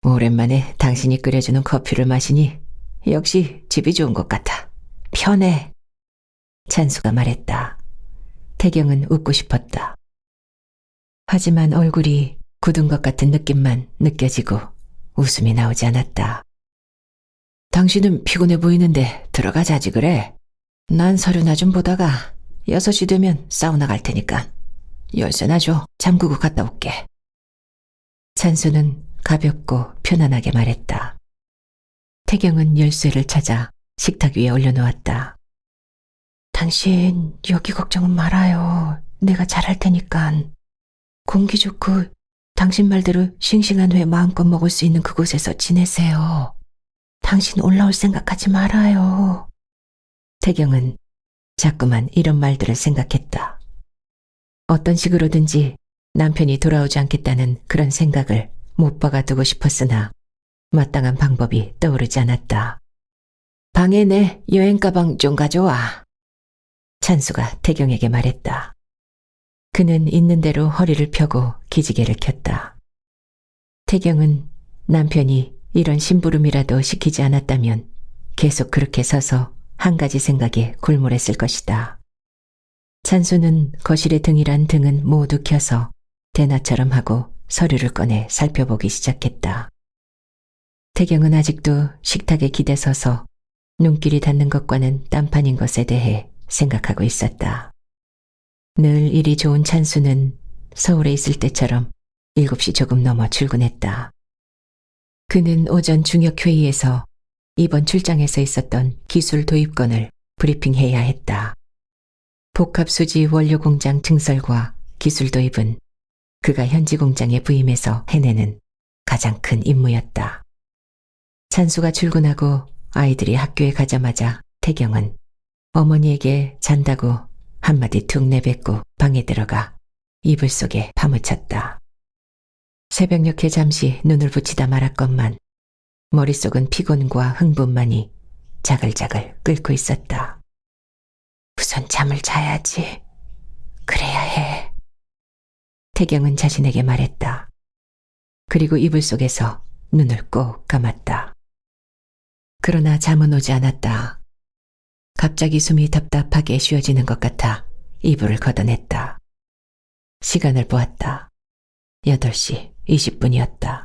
A: 오랜만에 당신이 끓여주는 커피를 마시니 역시 집이 좋은 것 같아. 편해. 찬수가 말했다. 태경은 웃고 싶었다. 하지만 얼굴이 굳은 것 같은 느낌만 느껴지고 웃음이 나오지 않았다. 당신은 피곤해 보이는데 들어가 자지 그래. 난 서류나 좀 보다가 6시 되면 사우나 갈 테니까 열쇠나 줘. 잠그고 갔다 올게. 찬수는 가볍고 편안하게 말했다. 태경은 열쇠를 찾아 식탁 위에 올려놓았다. 당신 여기 걱정은 말아요. 내가 잘할 테니깐. 공기 좋고 당신 말대로 싱싱한 회 마음껏 먹을 수 있는 그곳에서 지내세요. 당신 올라올 생각하지 말아요. 태경은 자꾸만 이런 말들을 생각했다. 어떤 식으로든지 남편이 돌아오지 않겠다는 그런 생각을 못 박아두고 싶었으나 마땅한 방법이 떠오르지 않았다. 방에 내 여행 가방 좀 가져와. 찬수가 태경에게 말했다. 그는 있는 대로 허리를 펴고 기지개를 켰다. 태경은 남편이 이런 심부름이라도 시키지 않았다면 계속 그렇게 서서 한 가지 생각에 골몰했을 것이다. 찬수는 거실의 등이란 등은 모두 켜서 대낮처럼 하고 서류를 꺼내 살펴보기 시작했다. 태경은 아직도 식탁에 기대 서서 눈길이 닿는 것과는 딴판인 것에 대해 생각하고 있었다. 늘 일이 좋은 찬수는 서울에 있을 때처럼 7시 조금 넘어 출근했다. 그는 오전 중역회의에서 이번 출장에서 있었던 기술 도입건을 브리핑해야 했다. 복합수지 원료공장 증설과 기술 도입은 그가 현지 공장에 부임해서 해내는 가장 큰 임무였다. 찬수가 출근하고 아이들이 학교에 가자마자 태경은 어머니에게 잔다고 한마디 툭 내뱉고 방에 들어가 이불 속에 파묻혔다. 새벽녘에 잠시 눈을 붙이다 말았건만 머릿속은 피곤과 흥분만이 자글자글 끓고 있었다. 우선 잠을 자야지. 그래야 해. 태경은 자신에게 말했다. 그리고 이불 속에서 눈을 꼭 감았다. 그러나 잠은 오지 않았다. 갑자기 숨이 답답하게 쉬어지는 것 같아 이불을 걷어냈다. 시간을 보았다. 8시 20분이었다.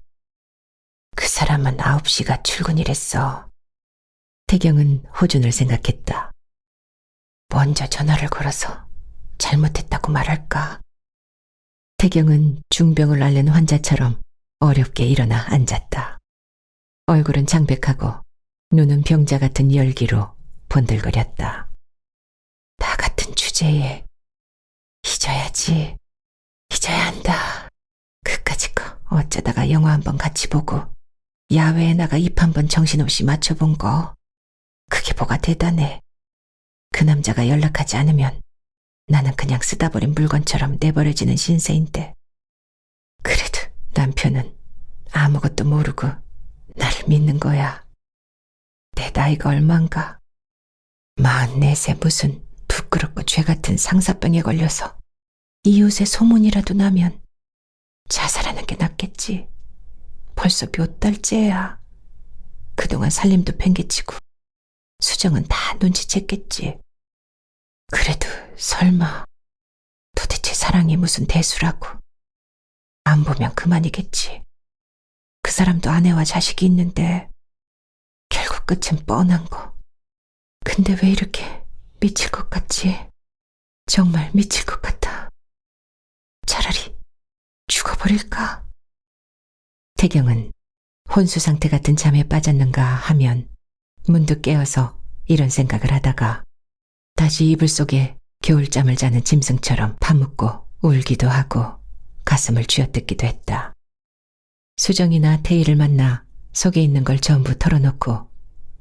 A: 그 사람은 9시가 출근이랬어. 태경은 호준을 생각했다. 먼저 전화를 걸어서 잘못했다고 말할까? 태경은 중병을 앓는 환자처럼 어렵게 일어나 앉았다. 얼굴은 창백하고 눈은 병자 같은 열기로 번들거렸다. 나 같은 주제에 잊어야지. 잊어야 한다. 그까짓 거 어쩌다가 영화 한번 같이 보고 야외에 나가 입 한번 정신없이 맞춰본 거. 그게 뭐가 대단해. 그 남자가 연락하지 않으면 나는 그냥 쓰다 버린 물건처럼 내버려지는 신세인데. 그래도 남편은 아무것도 모르고 나를 믿는 거야. 내 나이가 얼만가. 44세 무슨 부끄럽고 죄같은 상사병에 걸려서 이웃에 소문이라도 나면 자살하는 게 낫겠지. 벌써 몇 달째야. 그동안 살림도 팽개치고 수정은 다 눈치챘겠지. 그래도 설마 도대체 사랑이 무슨 대수라고. 안 보면 그만이겠지. 그 사람도 아내와 자식이 있는데 결국 끝은 뻔한 거. 근데 왜 이렇게 미칠 것 같지? 정말 미칠 것 같아. 차라리 죽어버릴까? 태경은 혼수 상태 같은 잠에 빠졌는가 하면 문득 깨어서 이런 생각을 하다가 다시 이불 속에 겨울잠을 자는 짐승처럼 파묻고 울기도 하고 가슴을 쥐어뜯기도 했다. 수정이나 태희를 만나 속에 있는 걸 전부 털어놓고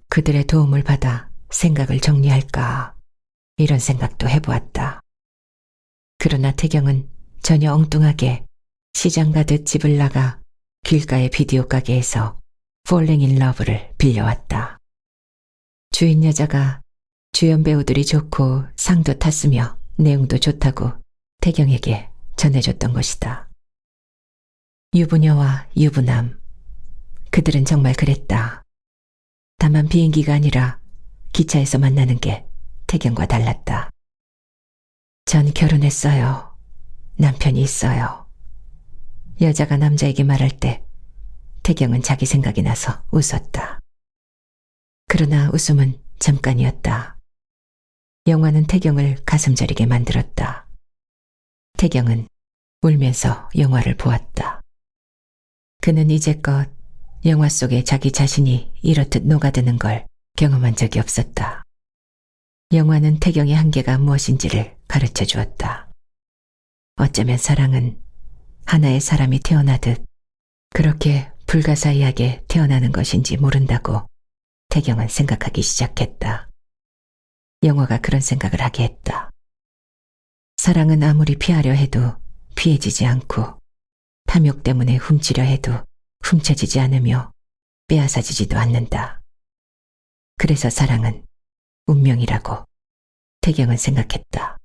A: 그들의 도움을 받아 생각을 정리할까 이런 생각도 해보았다. 그러나 태경은 전혀 엉뚱하게 시장 가듯 집을 나가 길가의 비디오 가게에서 Falling in Love를 빌려왔다. 주인 여자가 주연 배우들이 좋고 상도 탔으며 내용도 좋다고 태경에게 전해줬던 것이다. 유부녀와 유부남, 그들은 정말 그랬다. 다만 비행기가 아니라 기차에서 만나는 게 태경과 달랐다. 전 결혼했어요. 남편이 있어요. 여자가 남자에게 말할 때 태경은 자기 생각이 나서 웃었다. 그러나 웃음은 잠깐이었다. 영화는 태경을 가슴 저리게 만들었다. 태경은 울면서 영화를 보았다. 그는 이제껏 영화 속에 자기 자신이 이렇듯 녹아드는 걸 경험한 적이 없었다. 영화는 태경의 한계가 무엇인지를 가르쳐 주었다. 어쩌면 사랑은 하나의 사람이 태어나듯 그렇게 불가사의하게 태어나는 것인지 모른다고 태경은 생각하기 시작했다. 영화가 그런 생각을 하게 했다. 사랑은 아무리 피하려 해도 피해지지 않고 탐욕 때문에 훔치려 해도 훔쳐지지 않으며 빼앗아지지도 않는다. 그래서 사랑은 운명이라고 태경은 생각했다.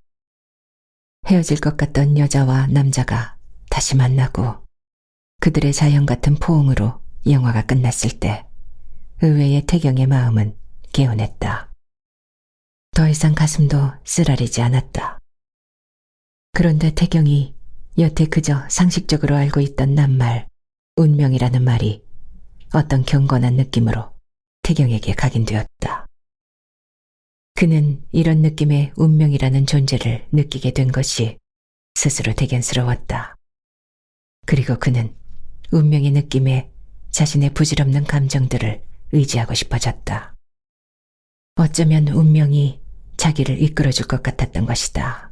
A: 헤어질 것 같던 여자와 남자가 다시 만나고 그들의 자연 같은 포옹으로 영화가 끝났을 때 의외의 태경의 마음은 개운했다. 더 이상 가슴도 쓰라리지 않았다. 그런데 태경이 여태 그저 상식적으로 알고 있던 낱말 운명이라는 말이 어떤 경건한 느낌으로 태경에게 각인되었다. 그는 이런 느낌의 운명이라는 존재를 느끼게 된 것이 스스로 대견스러웠다. 그리고 그는 운명의 느낌에 자신의 부질없는 감정들을 의지하고 싶어졌다. 어쩌면 운명이 자기를 이끌어줄 것 같았던 것이다.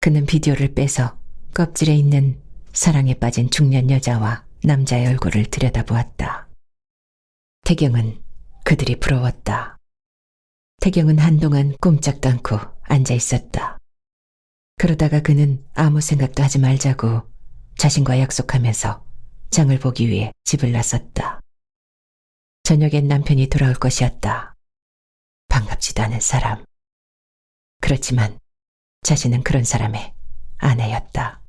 A: 그는 비디오를 빼서 껍질에 있는 사랑에 빠진 중년 여자와 남자의 얼굴을 들여다보았다. 태경은 그들이 부러웠다. 태경은 한동안 꼼짝도 않고 앉아 있었다. 그러다가 그는 아무 생각도 하지 말자고 자신과 약속하면서 장을 보기 위해 집을 나섰다. 저녁엔 남편이 돌아올 것이었다. 반갑지도 않은 사람. 그렇지만 자신은 그런 사람의 아내였다.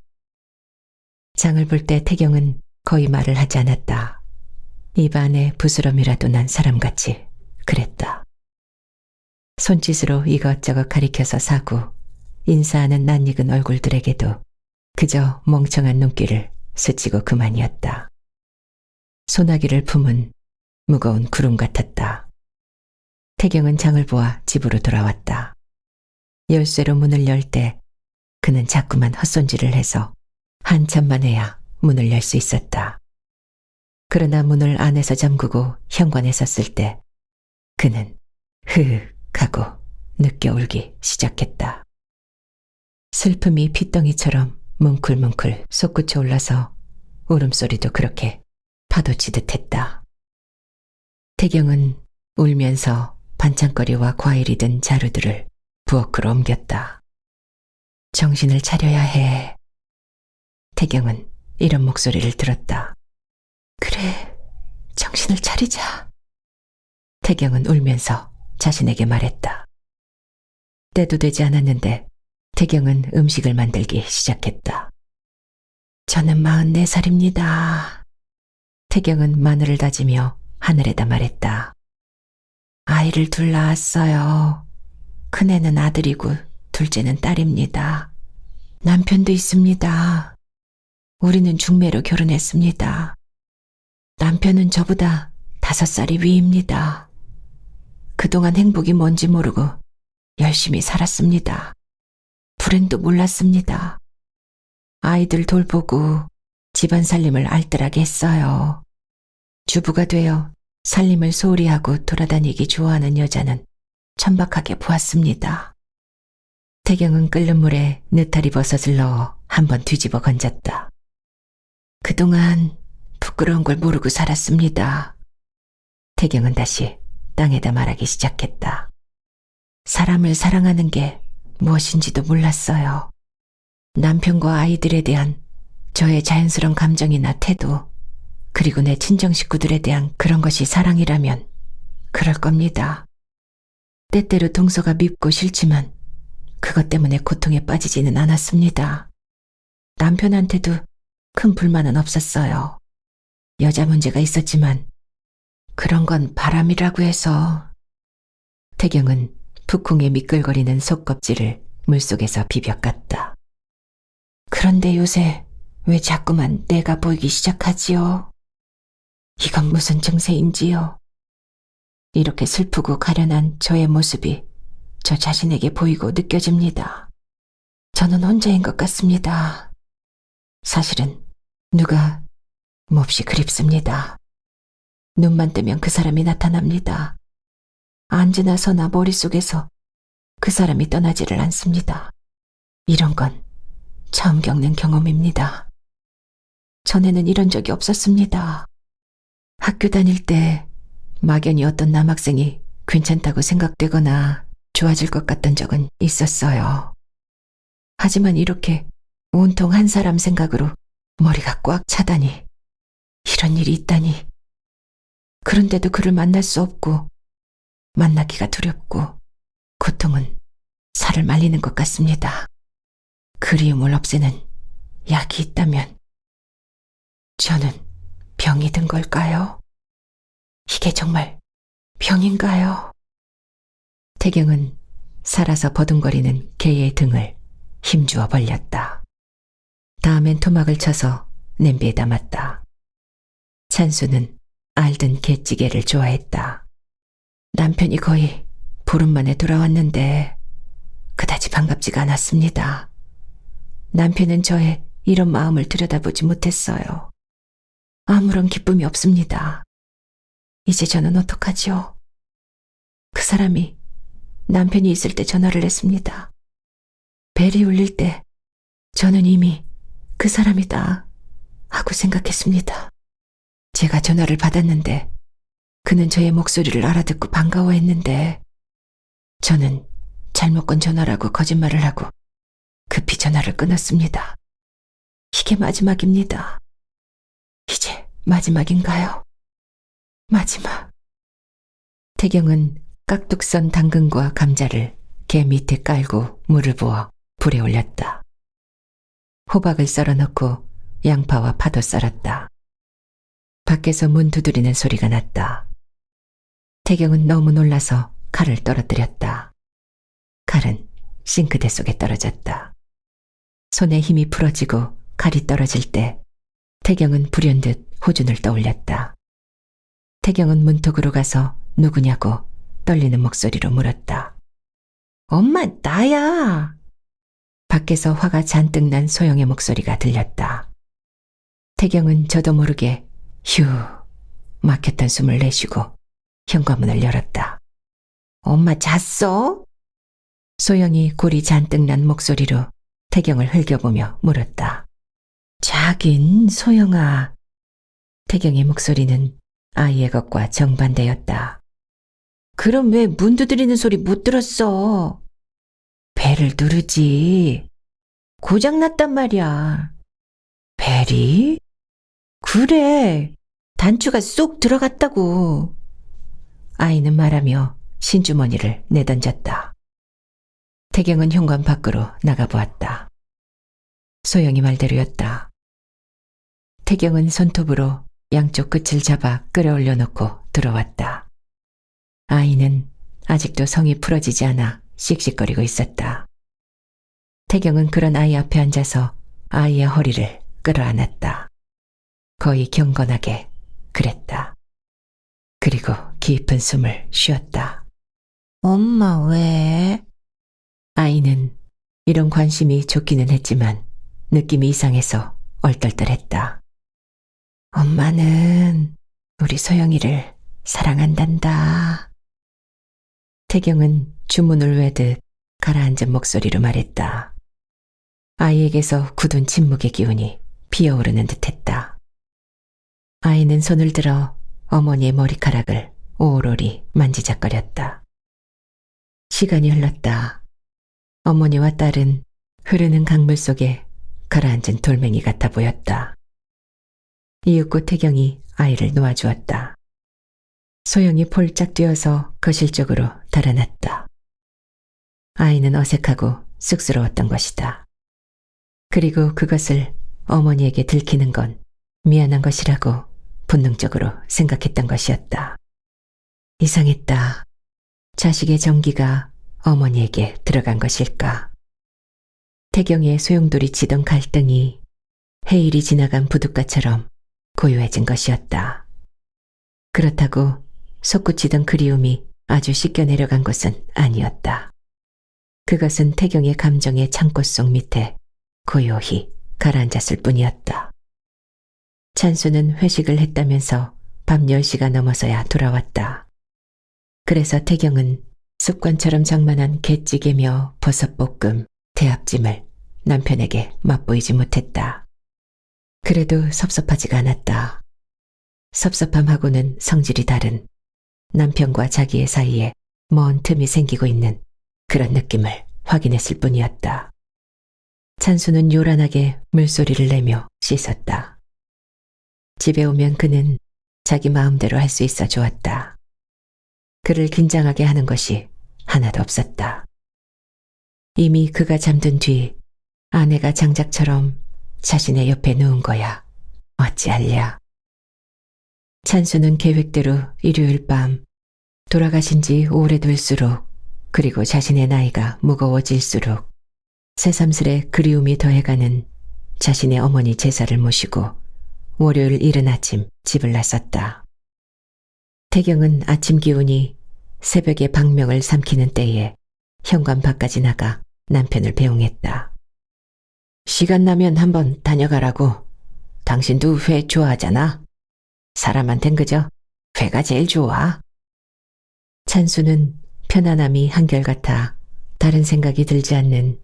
A: 장을 볼 때 태경은 거의 말을 하지 않았다. 입 안에 부스럼이라도 난 사람같이 그랬다. 손짓으로 이것저것 가리켜서 사고 인사하는 낯익은 얼굴들에게도 그저 멍청한 눈길을 스치고 그만이었다. 소나기를 품은 무거운 구름 같았다. 태경은 장을 보아 집으로 돌아왔다. 열쇠로 문을 열 때 그는 자꾸만 헛손질을 해서 한참 만에야 문을 열 수 있었다. 그러나 문을 안에서 잠그고 현관에 섰을 때 그는 흐흑 하고 느껴 울기 시작했다. 슬픔이 핏덩이처럼 뭉클뭉클 솟구쳐 올라서 울음소리도 그렇게 파도치듯 했다. 태경은 울면서 반찬거리와 과일이 든 자루들을 부엌으로 옮겼다. 정신을 차려야 해. 태경은 이런 목소리를 들었다. 그래, 정신을 차리자. 태경은 울면서 자신에게 말했다. 때도 되지 않았는데 태경은 음식을 만들기 시작했다. 저는 44살입니다. 태경은 마늘을 다지며 하늘에다 말했다. 아이를 둘 낳았어요. 큰애는 아들이고 둘째는 딸입니다. 남편도 있습니다. 우리는 중매로 결혼했습니다. 남편은 저보다 5살이 위입니다. 그동안 행복이 뭔지 모르고 열심히 살았습니다. 불행도 몰랐습니다. 아이들 돌보고 집안 살림을 알뜰하게 했어요. 주부가 되어 살림을 소홀히 하고 돌아다니기 좋아하는 여자는 천박하게 보았습니다. 태경은 끓는 물에 느타리 버섯을 넣어 한번 뒤집어 건졌다. 그동안 부끄러운 걸 모르고 살았습니다. 태경은 다시 땅에다 말하기 시작했다. 사람을 사랑하는 게 무엇인지도 몰랐어요. 남편과 아이들에 대한 저의 자연스러운 감정이나 태도, 그리고 내 친정 식구들에 대한 그런 것이 사랑이라면 그럴 겁니다. 때때로 동서가 밉고 싫지만 그것 때문에 고통에 빠지지는 않았습니다. 남편한테도 큰 불만은 없었어요. 여자 문제가 있었지만 그런 건 바람이라고 해서. 태경은 푹쿵에 미끌거리는 속껍질을 물속에서 비벼 깠다. 그런데 요새 왜 자꾸만 내가 보이기 시작하지요? 이건 무슨 증세인지요? 이렇게 슬프고 가련한 저의 모습이 저 자신에게 보이고 느껴집니다. 저는 혼자인 것 같습니다. 사실은 누가 몹시 그립습니다. 눈만 뜨면 그 사람이 나타납니다. 앉으나 서나 머릿속에서 그 사람이 떠나지를 않습니다. 이런 건 처음 겪는 경험입니다. 전에는 이런 적이 없었습니다. 학교 다닐 때 막연히 어떤 남학생이 괜찮다고 생각되거나 좋아질 것 같던 적은 있었어요. 하지만 이렇게 온통 한 사람 생각으로 머리가 꽉 차다니, 이런 일이 있다니. 그런데도 그를 만날 수 없고 만나기가 두렵고 고통은 살을 말리는 것 같습니다. 그리움을 없애는 약이 있다면 저는 병이 든 걸까요? 이게 정말 병인가요? 태경은 살아서 버둥거리는 개의 등을 힘주어 벌렸다. 다음엔 토막을 쳐서 냄비에 담았다. 찬수는 알든 게찌개를 좋아했다. 남편이 거의 보름 만에 돌아왔는데 그다지 반갑지가 않았습니다. 남편은 저의 이런 마음을 들여다보지 못했어요. 아무런 기쁨이 없습니다. 이제 저는 어떡하지요? 그 사람이 남편이 있을 때 전화를 했습니다. 벨이 울릴 때 저는 이미 그 사람이다 하고 생각했습니다. 제가 전화를 받았는데 그는 저의 목소리를 알아듣고 반가워했는데 저는 잘못 건 전화라고 거짓말을 하고 급히 전화를 끊었습니다. 이게 마지막입니다. 이제 마지막인가요? 마지막. 태경은 깍둑 썬 당근과 감자를 개 밑에 깔고 물을 부어 불에 올렸다. 호박을 썰어 넣고 양파와 파도 썰었다. 밖에서 문 두드리는 소리가 났다. 태경은 너무 놀라서 칼을 떨어뜨렸다. 칼은 싱크대 속에 떨어졌다. 손에 힘이 풀어지고 칼이 떨어질 때 태경은 불현듯 호준을 떠올렸다. 태경은 문턱으로 가서 누구냐고 떨리는 목소리로 물었다. 엄마, 나야. 밖에서 화가 잔뜩 난 소영의 목소리가 들렸다. 태경은 저도 모르게 휴 막혔던 숨을 내쉬고 현관문을 열었다. 엄마 잤어? 소영이 골이 잔뜩 난 목소리로 태경을 흘겨보며 물었다. 자긴 소영아. 태경의 목소리는 아이의 것과 정반대였다. 그럼 왜 문 두드리는 소리 못 들었어? 벨을 누르지. 고장났단 말이야. 벨이? 그래. 단추가 쏙 들어갔다고. 아이는 말하며 신주머니를 내던졌다. 태경은 현관 밖으로 나가보았다. 소영이 말대로였다. 태경은 손톱으로 양쪽 끝을 잡아 끌어올려 놓고 들어왔다. 아이는 아직도 성이 풀어지지 않아 씩씩거리고 있었다. 태경은 그런 아이 앞에 앉아서 아이의 허리를 끌어안았다. 거의 경건하게 그랬다. 그리고 깊은 숨을 쉬었다. 엄마 왜? 아이는 이런 관심이 좋기는 했지만 느낌이 이상해서 얼떨떨했다. 엄마는 우리 소영이를 사랑한단다. 태경은 주문을 외듯 가라앉은 목소리로 말했다. 아이에게서 굳은 침묵의 기운이 피어오르는 듯했다. 아이는 손을 들어 어머니의 머리카락을 오로리 만지작거렸다. 시간이 흘렀다. 어머니와 딸은 흐르는 강물 속에 가라앉은 돌멩이 같아 보였다. 이윽고 태경이 아이를 놓아주었다. 소영이 폴짝 뛰어서 거실 쪽으로 달아났다. 아이는 어색하고 쑥스러웠던 것이다. 그리고 그것을 어머니에게 들키는 건 미안한 것이라고 본능적으로 생각했던 것이었다. 이상했다. 자식의 정기가 어머니에게 들어간 것일까? 태경의 소용돌이 치던 갈등이 해일이 지나간 부둣가처럼 고요해진 것이었다. 그렇다고 솟구치던 그리움이 아주 씻겨 내려간 것은 아니었다. 그것은 태경의 감정의 창고 속 밑에 고요히 가라앉았을 뿐이었다. 찬수는 회식을 했다면서 밤 10시가 넘어서야 돌아왔다. 그래서 태경은 습관처럼 장만한 갯찌개며 버섯볶음, 대합찜을 남편에게 맛보이지 못했다. 그래도 섭섭하지가 않았다. 섭섭함하고는 성질이 다른 남편과 자기의 사이에 먼 틈이 생기고 있는 그런 느낌을 확인했을 뿐이었다. 찬수는 요란하게 물소리를 내며 씻었다. 집에 오면 그는 자기 마음대로 할 수 있어 좋았다. 그를 긴장하게 하는 것이 하나도 없었다. 이미 그가 잠든 뒤 아내가 장작처럼 자신의 옆에 누운 거야. 어찌할랴. 찬수는 계획대로 일요일 밤 돌아가신 지 오래될수록 그리고 자신의 나이가 무거워질수록 새삼스레 그리움이 더해가는 자신의 어머니 제사를 모시고 월요일 이른 아침 집을 나섰다. 태경은 아침 기운이 새벽에 방명을 삼키는 때에 현관 밖까지 나가 남편을 배웅했다. 시간 나면 한번 다녀가라고. 당신도 회 좋아하잖아. 사람한텐 그저 회가 제일 좋아. 찬수는 편안함이 한결같아 다른 생각이 들지 않는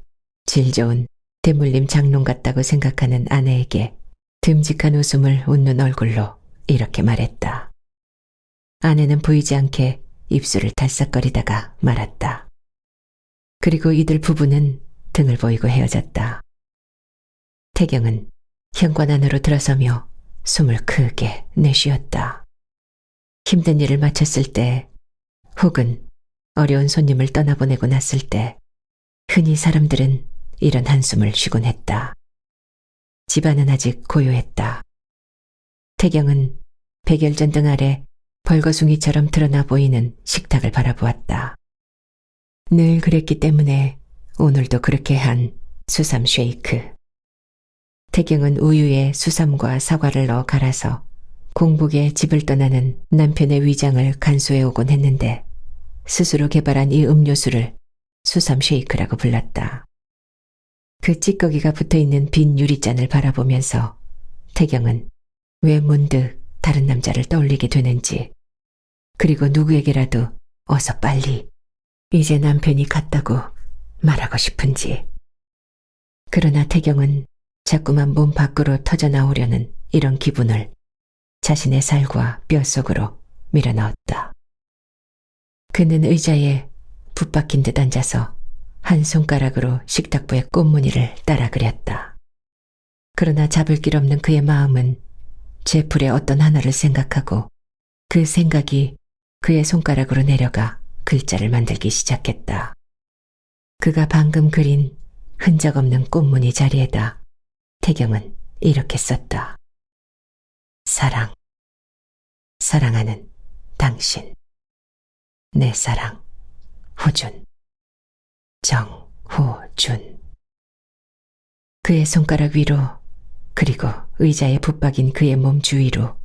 A: 질 좋은 대물림 장롱 같다고 생각하는 아내에게 듬직한 웃음을 웃는 얼굴로 이렇게 말했다. 아내는 보이지 않게 입술을 달싹거리다가 말았다. 그리고 이들 부부는 등을 보이고 헤어졌다. 태경은 현관 안으로 들어서며 숨을 크게 내쉬었다. 힘든 일을 마쳤을 때 혹은 어려운 손님을 떠나보내고 났을 때 흔히 사람들은 이런 한숨을 쉬곤 했다. 집안은 아직 고요했다. 태경은 백열전등 아래 벌거숭이처럼 드러나 보이는 식탁을 바라보았다. 늘 그랬기 때문에 오늘도 그렇게 한 수삼 쉐이크. 태경은 우유에 수삼과 사과를 넣어 갈아서 공복에 집을 떠나는 남편의 위장을 간수해 오곤 했는데 스스로 개발한 이 음료수를 수삼 쉐이크라고 불렀다. 그 찌꺼기가 붙어있는 빈 유리잔을 바라보면서 태경은 왜 문득 다른 남자를 떠올리게 되는지, 그리고 누구에게라도 어서 빨리 이제 남편이 갔다고 말하고 싶은지. 그러나 태경은 자꾸만 몸 밖으로 터져나오려는 이런 기분을 자신의 살과 뼛속으로 밀어넣었다. 그는 의자에 붙박힌 듯 앉아서 한 손가락으로 식탁부의 꽃무늬를 따라 그렸다. 그러나 잡을 길 없는 그의 마음은 제풀의 어떤 하나를 생각하고 그 생각이 그의 손가락으로 내려가 글자를 만들기 시작했다. 그가 방금 그린 흔적 없는 꽃무늬 자리에다 태경은 이렇게 썼다. 사랑. 사랑하는 당신. 내 사랑. 호준. 정호준. 그의 손가락 위로 그리고 의자에 붙박인 그의 몸 주위로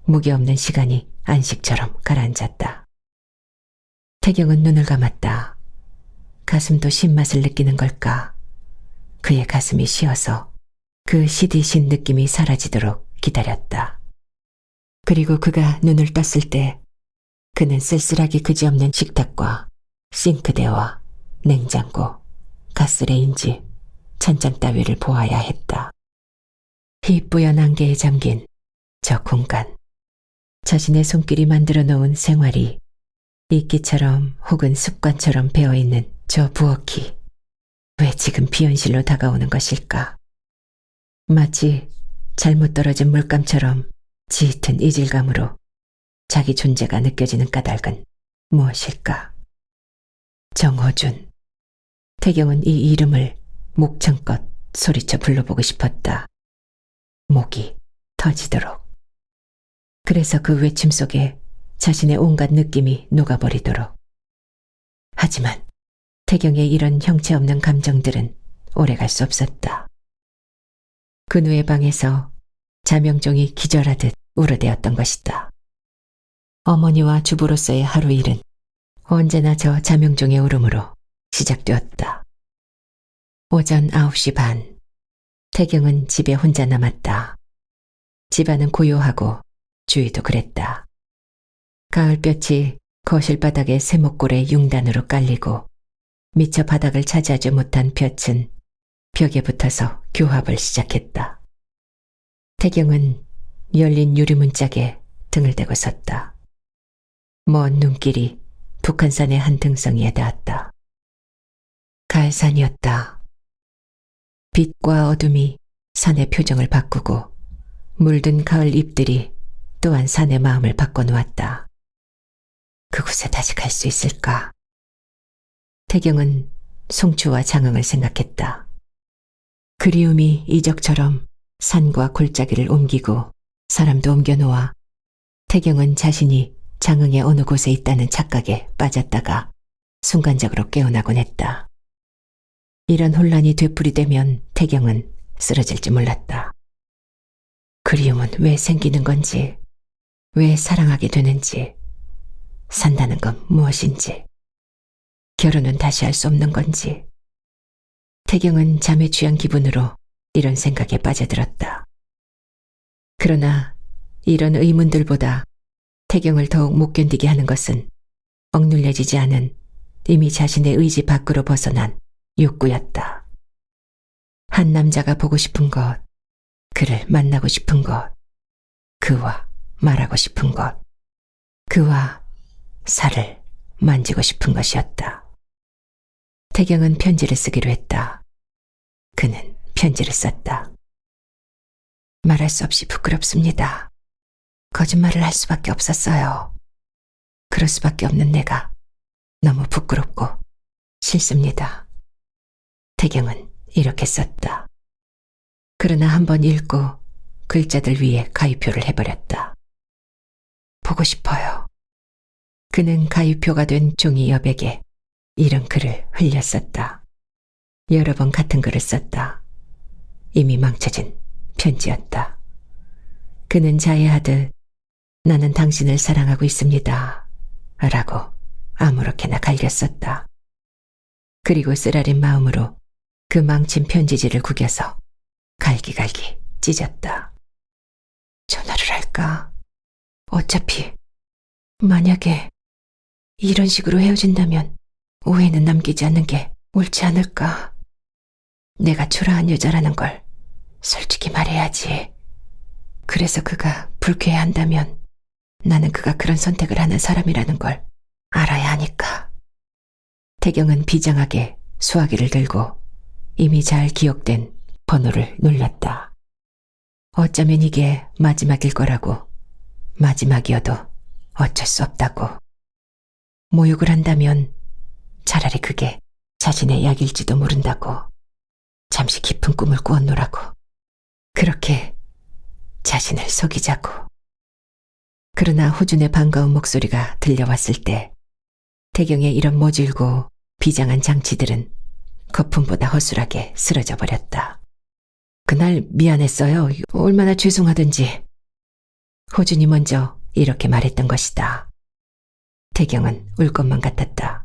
A: 무게없는 시간이 안식처럼 가라앉았다. 태경은 눈을 감았다. 가슴도 신맛을 느끼는 걸까? 그의 가슴이 쉬어서 그 시디신 느낌이 사라지도록 기다렸다. 그리고 그가 눈을 떴을 때 그는 쓸쓸하게 그지없는 식탁과 싱크대와 냉장고, 가스레인지, 찬장 따위를 보아야 했다. 희뿌연 안개에 잠긴 저 공간, 자신의 손길이 만들어 놓은 생활이 이끼처럼 혹은 습관처럼 배어있는 저 부엌이 왜 지금 비현실로 다가오는 것일까? 마치 잘못 떨어진 물감처럼 짙은 이질감으로 자기 존재가 느껴지는 까닭은 무엇일까? 정호준. 태경은 이 이름을 목청껏 소리쳐 불러보고 싶었다. 목이 터지도록. 그래서 그 외침 속에 자신의 온갖 느낌이 녹아버리도록. 하지만 태경의 이런 형체 없는 감정들은 오래갈 수 없었다. 그누의 방에서 자명종이 기절하듯 울어대었던 것이다. 어머니와 주부로서의 하루 일은 언제나 저 자명종의 울음으로 시작되었다. 오전 9시 반. 태경은 집에 혼자 남았다. 집안은 고요하고 주위도 그랬다. 가을볕이 거실 바닥에 세목골에 융단으로 깔리고 미처 바닥을 차지하지 못한 볕은 벽에 붙어서 교합을 시작했다. 태경은 열린 유리문짝에 등을 대고 섰다. 먼 눈길이 북한산의 한 등성이에 닿았다. 가을산이었다. 빛과 어둠이 산의 표정을 바꾸고 물든 가을 잎들이 또한 산의 마음을 바꿔놓았다. 그곳에 다시 갈 수 있을까? 태경은 송추와 장흥을 생각했다. 그리움이 이적처럼 산과 골짜기를 옮기고 사람도 옮겨놓아 태경은 자신이 장흥의 어느 곳에 있다는 착각에 빠졌다가 순간적으로 깨어나곤 했다. 이런 혼란이 되풀이되면 태경은 쓰러질지 몰랐다. 그리움은 왜 생기는 건지, 왜 사랑하게 되는지, 산다는 건 무엇인지, 결혼은 다시 할 수 없는 건지. 태경은 잠에 취한 기분으로 이런 생각에 빠져들었다. 그러나 이런 의문들보다 태경을 더욱 못 견디게 하는 것은 억눌려지지 않은 이미 자신의 의지 밖으로 벗어난 욕구였다. 한 남자가 보고 싶은 것, 그를 만나고 싶은 것, 그와 말하고 싶은 것, 그와 살을 만지고 싶은 것이었다. 태경은 편지를 쓰기로 했다. 그는 편지를 썼다. 말할 수 없이 부끄럽습니다. 거짓말을 할 수밖에 없었어요. 그럴 수밖에 없는 내가 너무 부끄럽고 싫습니다. 태경은 이렇게 썼다. 그러나 한번 읽고 글자들 위에 가위표를 해버렸다. 보고 싶어요. 그는 가위표가 된 종이 여백에 이런 글을 흘렸었다. 여러 번 같은 글을 썼다. 이미 망쳐진 편지였다. 그는 자해하듯 나는 당신을 사랑하고 있습니다. 라고 아무렇게나 갈겼었다. 그리고 쓰라린 마음으로 그 망친 편지지를 구겨서 갈기갈기 찢었다. 전화를 할까? 어차피 만약에 이런 식으로 헤어진다면 오해는 남기지 않는 게 옳지 않을까? 내가 초라한 여자라는 걸 솔직히 말해야지. 그래서 그가 불쾌해한다면 나는 그가 그런 선택을 하는 사람이라는 걸 알아야 하니까. 태경은 비장하게 수화기를 들고 이미 잘 기억된 번호를 눌렀다. 어쩌면 이게 마지막일 거라고, 마지막이어도 어쩔 수 없다고. 모욕을 한다면 차라리 그게 자신의 약일지도 모른다고. 잠시 깊은 꿈을 꾸었노라고. 그렇게 자신을 속이자고. 그러나 호준의 반가운 목소리가 들려왔을 때 태경의 이런 모질고 비장한 장치들은 거품보다 허술하게 쓰러져 버렸다. 그날 미안했어요. 얼마나 죄송하든지. 호준이 먼저 이렇게 말했던 것이다. 태경은 울 것만 같았다.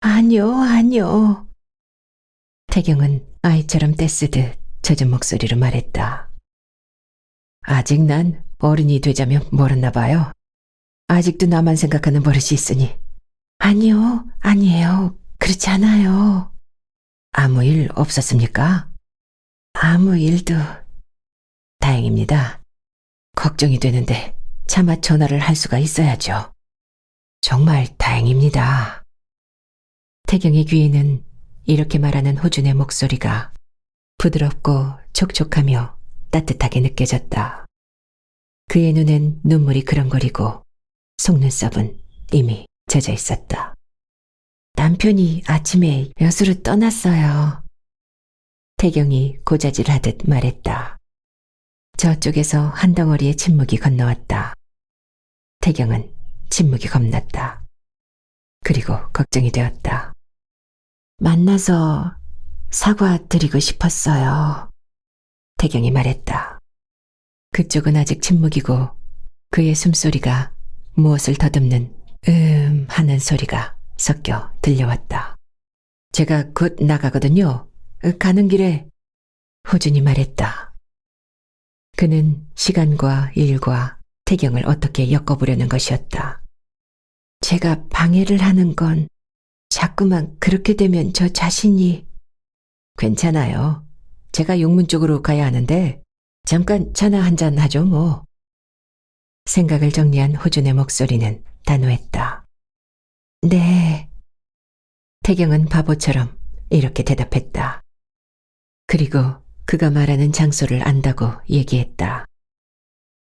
A: 아니요, 아니요. 태경은 아이처럼 떼쓰듯 젖은 목소리로 말했다. 아직 난 어른이 되자면 멀었나 봐요. 아직도 나만 생각하는 버릇이 있으니. 아니요, 아니에요. 그렇지 않아요. 아무 일 없었습니까? 아무 일도. 다행입니다. 걱정이 되는데 차마 전화를 할 수가 있어야죠. 정말 다행입니다. 태경의 귀에는 이렇게 말하는 호준의 목소리가 부드럽고 촉촉하며 따뜻하게 느껴졌다. 그의 눈엔 눈물이 그렁거리고 속눈썹은 이미 젖어 있었다. 남편이 아침에 여수로 떠났어요. 태경이 고자질하듯 말했다. 저쪽에서 한 덩어리의 침묵이 건너왔다. 태경은 침묵이 겁났다. 그리고 걱정이 되었다. 만나서 사과드리고 싶었어요. 태경이 말했다. 그쪽은 아직 침묵이고 그의 숨소리가 무엇을 더듬는 하는 소리가 섞여 들려왔다. 제가 곧 나가거든요. 가는 길에 호준이 말했다. 그는 시간과 일과 태경을 어떻게 엮어보려는 것이었다. 제가 방해를 하는 건 자꾸만 그렇게 되면 저 자신이... 괜찮아요. 제가 용문 쪽으로 가야 하는데 잠깐 차나 한잔 하죠 뭐. 생각을 정리한 호준의 목소리는 단호했다. 네. 태경은 바보처럼 이렇게 대답했다. 그리고 그가 말하는 장소를 안다고 얘기했다.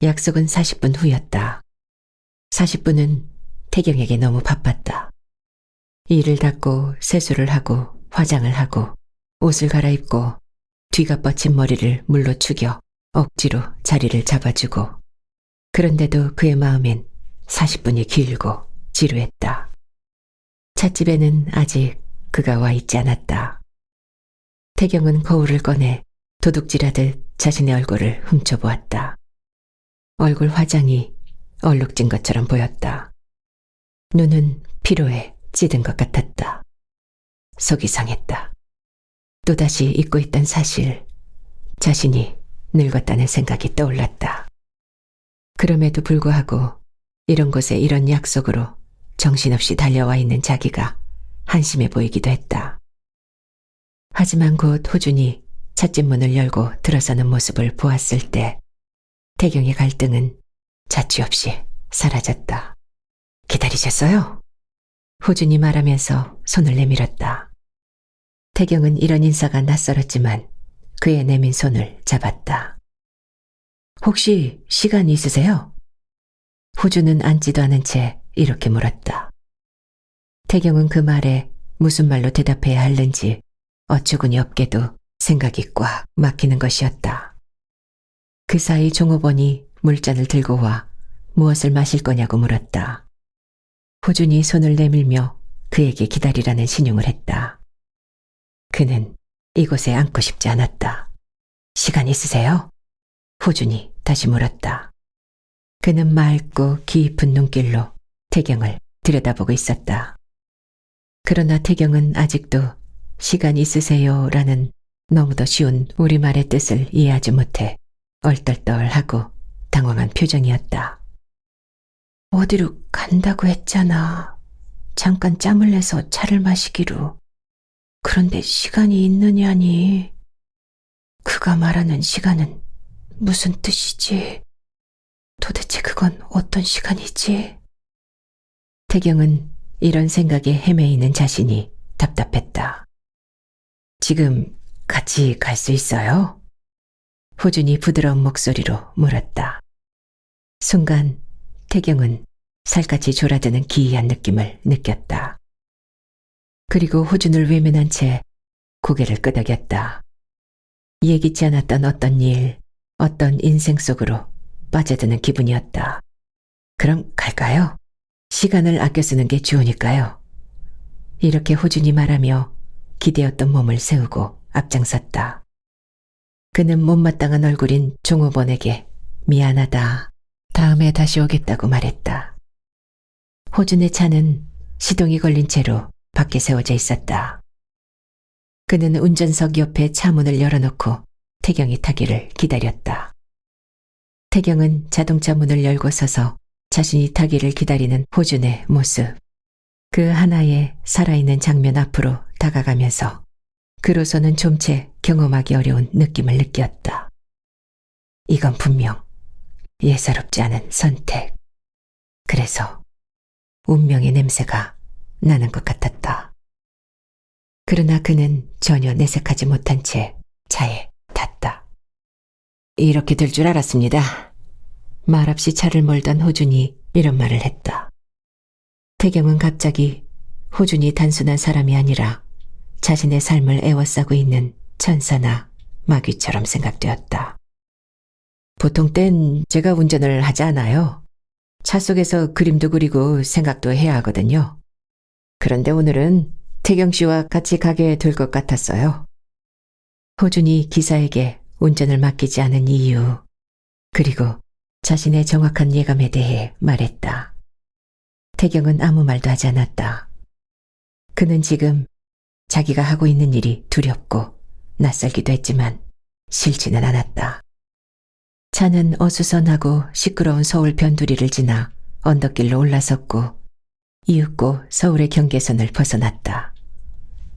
A: 약속은 40분 후였다. 40분은 태경에게 너무 바빴다. 일을 닦고 세수를 하고 화장을 하고 옷을 갈아입고 뒤가 뻗친 머리를 물로 축여 억지로 자리를 잡아주고, 그런데도 그의 마음엔 40분이 길고 지루했다. 찻집에는 아직 그가 와 있지 않았다. 태경은 거울을 꺼내 도둑질하듯 자신의 얼굴을 훔쳐보았다. 얼굴 화장이 얼룩진 것처럼 보였다. 눈은 피로에 찌든 것 같았다. 속이 상했다. 또다시 잊고 있던 사실, 자신이 늙었다는 생각이 떠올랐다. 그럼에도 불구하고 이런 곳에 이런 약속으로 정신없이 달려와 있는 자기가 한심해 보이기도 했다. 하지만 곧 호준이 찻집 문을 열고 들어서는 모습을 보았을 때 태경의 갈등은 자취 없이 사라졌다. 기다리셨어요? 호준이 말하면서 손을 내밀었다. 태경은 이런 인사가 낯설었지만 그의 내민 손을 잡았다. 혹시 시간 있으세요? 호준은 앉지도 않은 채 이렇게 물었다. 태경은 그 말에 무슨 말로 대답해야 할는지 어처구니 없게도 생각이 꽉 막히는 것이었다. 그 사이 종업원이 물잔을 들고 와 무엇을 마실 거냐고 물었다. 호준이 손을 내밀며 그에게 기다리라는 신용을 했다. 그는 이곳에 앉고 싶지 않았다. 시간 있으세요? 호준이 다시 물었다. 그는 맑고 깊은 눈길로 태경을 들여다보고 있었다. 그러나 태경은 아직도 시간 있으세요? 라는 너무도 쉬운 우리말의 뜻을 이해하지 못해 얼떨떨하고 당황한 표정이었다. 어디로 간다고 했잖아. 잠깐 짬을 내서 차를 마시기로. 그런데 시간이 있느냐니. 그가 말하는 시간은 무슨 뜻이지? 도대체 그건 어떤 시간이지? 태경은 이런 생각에 헤매이는 자신이 답답했다. 지금 같이 갈 수 있어요? 호준이 부드러운 목소리로 물었다. 순간 태경은 살갗이 졸아드는 기이한 느낌을 느꼈다. 그리고 호준을 외면한 채 고개를 끄덕였다. 예기치 않았던 어떤 일, 어떤 인생 속으로 빠져드는 기분이었다. 그럼 갈까요? 시간을 아껴 쓰는 게 좋으니까요. 이렇게 호준이 말하며 기대었던 몸을 세우고 앞장섰다. 그는 못마땅한 얼굴인 종업원에게 미안하다, 다음에 다시 오겠다고 말했다. 호준의 차는 시동이 걸린 채로 밖에 세워져 있었다. 그는 운전석 옆에 차 문을 열어놓고 태경이 타기를 기다렸다. 태경은 자동차 문을 열고 서서 자신이 타기를 기다리는 호준의 모습, 그 하나의 살아있는 장면 앞으로 다가가면서 그로서는 좀 채 경험하기 어려운 느낌을 느꼈다. 이건 분명 예사롭지 않은 선택. 그래서 운명의 냄새가 나는 것 같았다. 그러나 그는 전혀 내색하지 못한 채 차에 탔다. 이렇게 될 줄 알았습니다. 말없이 차를 몰던 호준이 이런 말을 했다. 태경은 갑자기 호준이 단순한 사람이 아니라 자신의 삶을 에워싸고 있는 천사나 마귀처럼 생각되었다. 보통 땐 제가 운전을 하지 않아요. 차 속에서 그림도 그리고 생각도 해야 하거든요. 그런데 오늘은 태경 씨와 같이 가게 될 것 같았어요. 호준이 기사에게 운전을 맡기지 않은 이유, 그리고 자신의 정확한 예감에 대해 말했다. 태경은 아무 말도 하지 않았다. 그는 지금 자기가 하고 있는 일이 두렵고 낯설기도 했지만 싫지는 않았다. 차는 어수선하고 시끄러운 서울 변두리를 지나 언덕길로 올라섰고 이윽고 서울의 경계선을 벗어났다.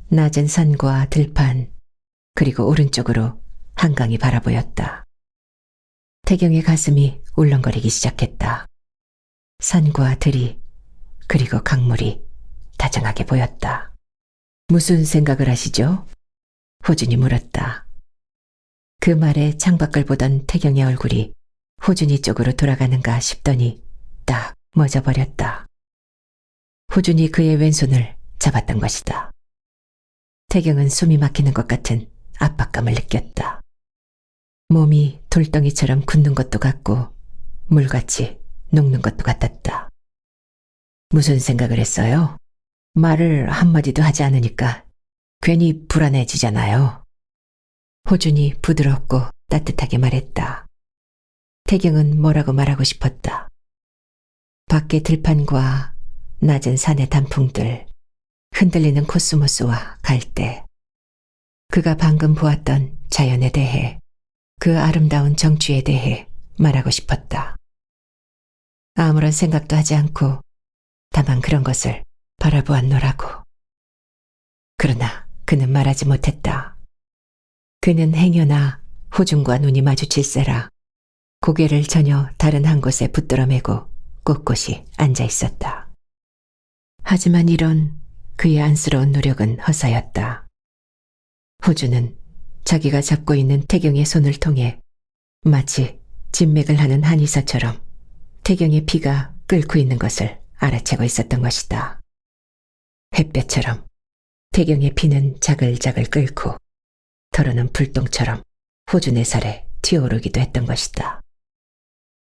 A: 낮은 산과 들판 그리고 오른쪽으로 한강이 바라보였다. 태경의 가슴이 울렁거리기 시작했다. 산과 들이 그리고 강물이 다정하게 보였다. 무슨 생각을 하시죠? 호준이 물었다. 그 말에 창밖을 보던 태경의 얼굴이 호준이 쪽으로 돌아가는가 싶더니 딱 멎어버렸다. 호준이 그의 왼손을 잡았던 것이다. 태경은 숨이 막히는 것 같은 압박감을 느꼈다. 몸이 돌덩이처럼 굳는 것도 같고 물같이 녹는 것도 같았다. 무슨 생각을 했어요? 말을 한마디도 하지 않으니까 괜히 불안해지잖아요. 호준이 부드럽고 따뜻하게 말했다. 태경은 뭐라고 말하고 싶었다. 밖의 들판과 낮은 산의 단풍들, 흔들리는 코스모스와 갈대, 그가 방금 보았던 자연에 대해, 그 아름다운 정취에 대해 말하고 싶었다. 아무런 생각도 하지 않고 다만 그런 것을 바라보았노라고. 그러나 그는 말하지 못했다. 그는 행여나 호준과 눈이 마주칠세라 고개를 전혀 다른 한 곳에 붙들어 매고 꼿꼿이 앉아 있었다. 하지만 이런 그의 안쓰러운 노력은 헛사였다. 호준은 자기가 잡고 있는 태경의 손을 통해 마치 진맥을 하는 한의사처럼 태경의 피가 끓고 있는 것을 알아채고 있었던 것이다. 햇볕처럼 태경의 피는 자글자글 끓고 덜어는 불똥처럼 호준의 살에 튀어오르기도 했던 것이다.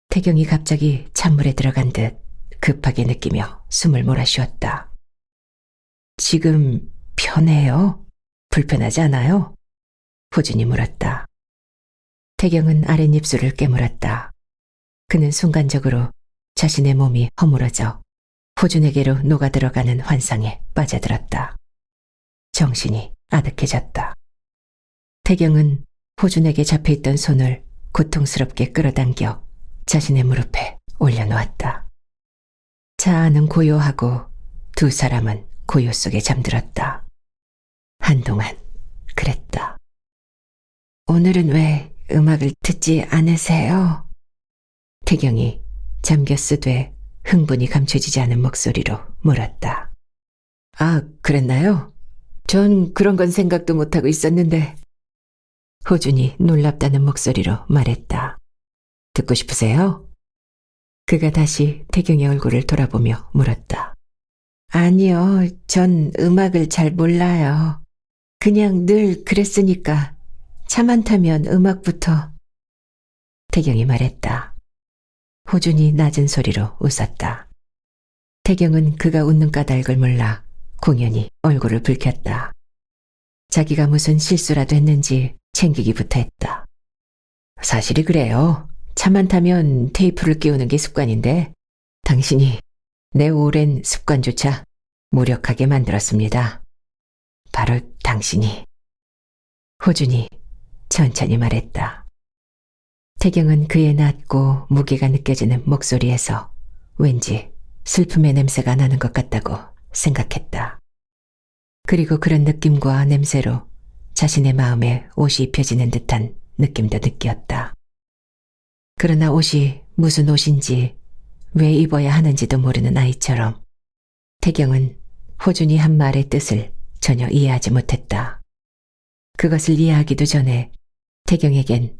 A: 태경이 갑자기 찬물에 들어간 듯 급하게 느끼며 숨을 몰아쉬었다. 지금 편해요? 불편하지 않아요? 호준이 물었다. 태경은 아랫입술을 깨물었다. 그는 순간적으로 자신의 몸이 허물어져 호준에게로 녹아들어가는 환상에 빠져들었다. 정신이 아득해졌다. 태경은 호준에게 잡혀있던 손을 고통스럽게 끌어당겨 자신의 무릎에 올려놓았다. 차 안은 고요하고 두 사람은 고요 속에 잠들었다. 한동안 그랬다. 오늘은 왜 음악을 듣지 않으세요? 태경이 잠겼으되 흥분이 감춰지지 않은 목소리로 물었다. 아, 그랬나요? 전 그런 건 생각도 못하고 있었는데. 호준이 놀랍다는 목소리로 말했다. 듣고 싶으세요? 그가 다시 태경의 얼굴을 돌아보며 물었다. 아니요, 전 음악을 잘 몰라요. 그냥 늘 그랬으니까 차만 타면 음악부터. 태경이 말했다. 호준이 낮은 소리로 웃었다. 태경은 그가 웃는 까닭을 몰라 공연히 얼굴을 붉혔다. 자기가 무슨 실수라도 했는지 챙기기부터 했다. 사실이 그래요. 차만 타면 테이프를 끼우는 게 습관인데 당신이 내 오랜 습관조차 무력하게 만들었습니다. 바로 당신이. 호준이 천천히 말했다. 태경은 그의 낮고 무게가 느껴지는 목소리에서 왠지 슬픔의 냄새가 나는 것 같다고 생각했다. 그리고 그런 느낌과 냄새로 자신의 마음에 옷이 입혀지는 듯한 느낌도 느꼈다. 그러나 옷이 무슨 옷인지 왜 입어야 하는지도 모르는 아이처럼 태경은 호준이 한 말의 뜻을 전혀 이해하지 못했다. 그것을 이해하기도 전에 태경에겐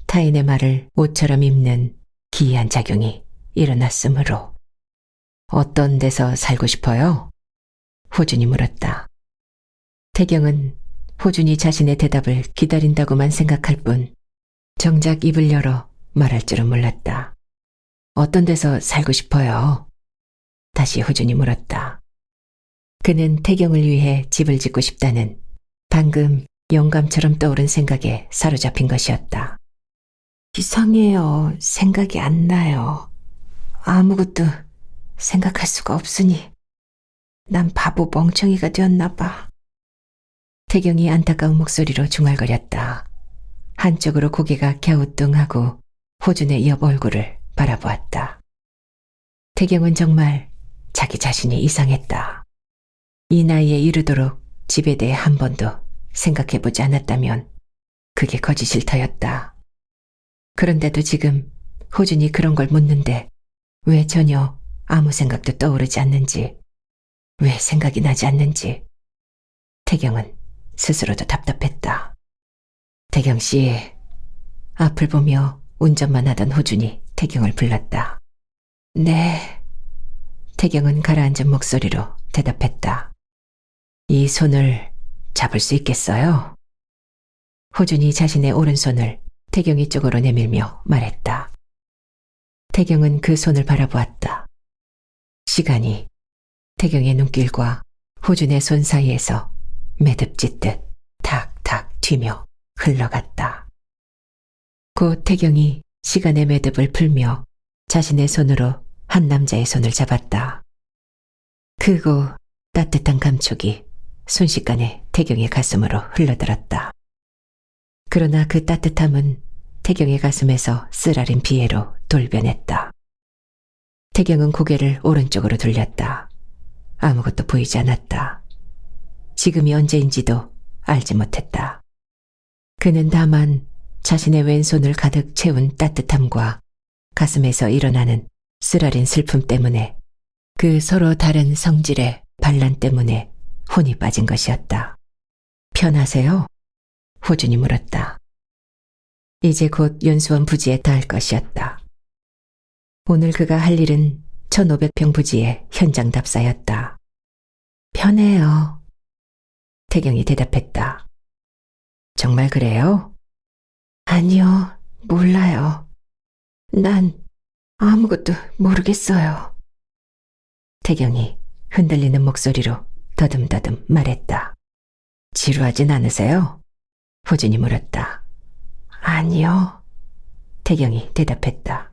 A: 타인의 말을 옷처럼 입는 기이한 작용이 일어났으므로. 어떤 데서 살고 싶어요? 호준이 물었다. 태경은 호준이 자신의 대답을 기다린다고만 생각할 뿐 정작 입을 열어 말할 줄은 몰랐다. 어떤 데서 살고 싶어요? 다시 호준이 물었다. 그는 태경을 위해 집을 짓고 싶다는 방금 영감처럼 떠오른 생각에 사로잡힌 것이었다. 이상해요. 생각이 안 나요. 아무것도 생각할 수가 없으니 난 바보 멍청이가 되었나 봐. 태경이 안타까운 목소리로 중얼거렸다. 한쪽으로 고개가 갸우뚱하고 호준의 옆 얼굴을 바라보았다. 태경은 정말 자기 자신이 이상했다. 이 나이에 이르도록 집에 대해 한 번도 생각해보지 않았다면 그게 거짓일 터였다. 그런데도 지금 호준이 그런 걸 묻는데 왜 전혀 아무 생각도 떠오르지 않는지, 왜 생각이 나지 않는지 태경은 스스로도 답답했다. 태경 씨, 앞을 보며 운전만 하던 호준이 태경을 불렀다. 네. 태경은 가라앉은 목소리로 대답했다. 이 손을 잡을 수 있겠어요? 호준이 자신의 오른손을 태경이 쪽으로 내밀며 말했다. 태경은 그 손을 바라보았다. 시간이 태경의 눈길과 호준의 손 사이에서 매듭짓듯 탁탁 튀며 흘러갔다. 곧 태경이 시간의 매듭을 풀며 자신의 손으로 한 남자의 손을 잡았다. 크고 따뜻한 감촉이 순식간에 태경의 가슴으로 흘러들었다. 그러나 그 따뜻함은 태경의 가슴에서 쓰라린 비애로 돌변했다. 태경은 고개를 오른쪽으로 돌렸다. 아무것도 보이지 않았다. 지금이 언제인지도 알지 못했다. 그는 다만 자신의 왼손을 가득 채운 따뜻함과 가슴에서 일어나는 쓰라린 슬픔 때문에 그 서로 다른 성질의 반란 때문에 혼이 빠진 것이었다. 편하세요? 호준이 물었다. 이제 곧 연수원 부지에 닿을 것이었다. 오늘 그가 할 일은 1500평 부지의 현장 답사였다. 편해요. 태경이 대답했다. 정말 그래요? 아니요, 몰라요. 난 아무것도 모르겠어요. 태경이 흔들리는 목소리로 더듬더듬 말했다. 지루하진 않으세요? 호준이 물었다. 아니요. 태경이 대답했다.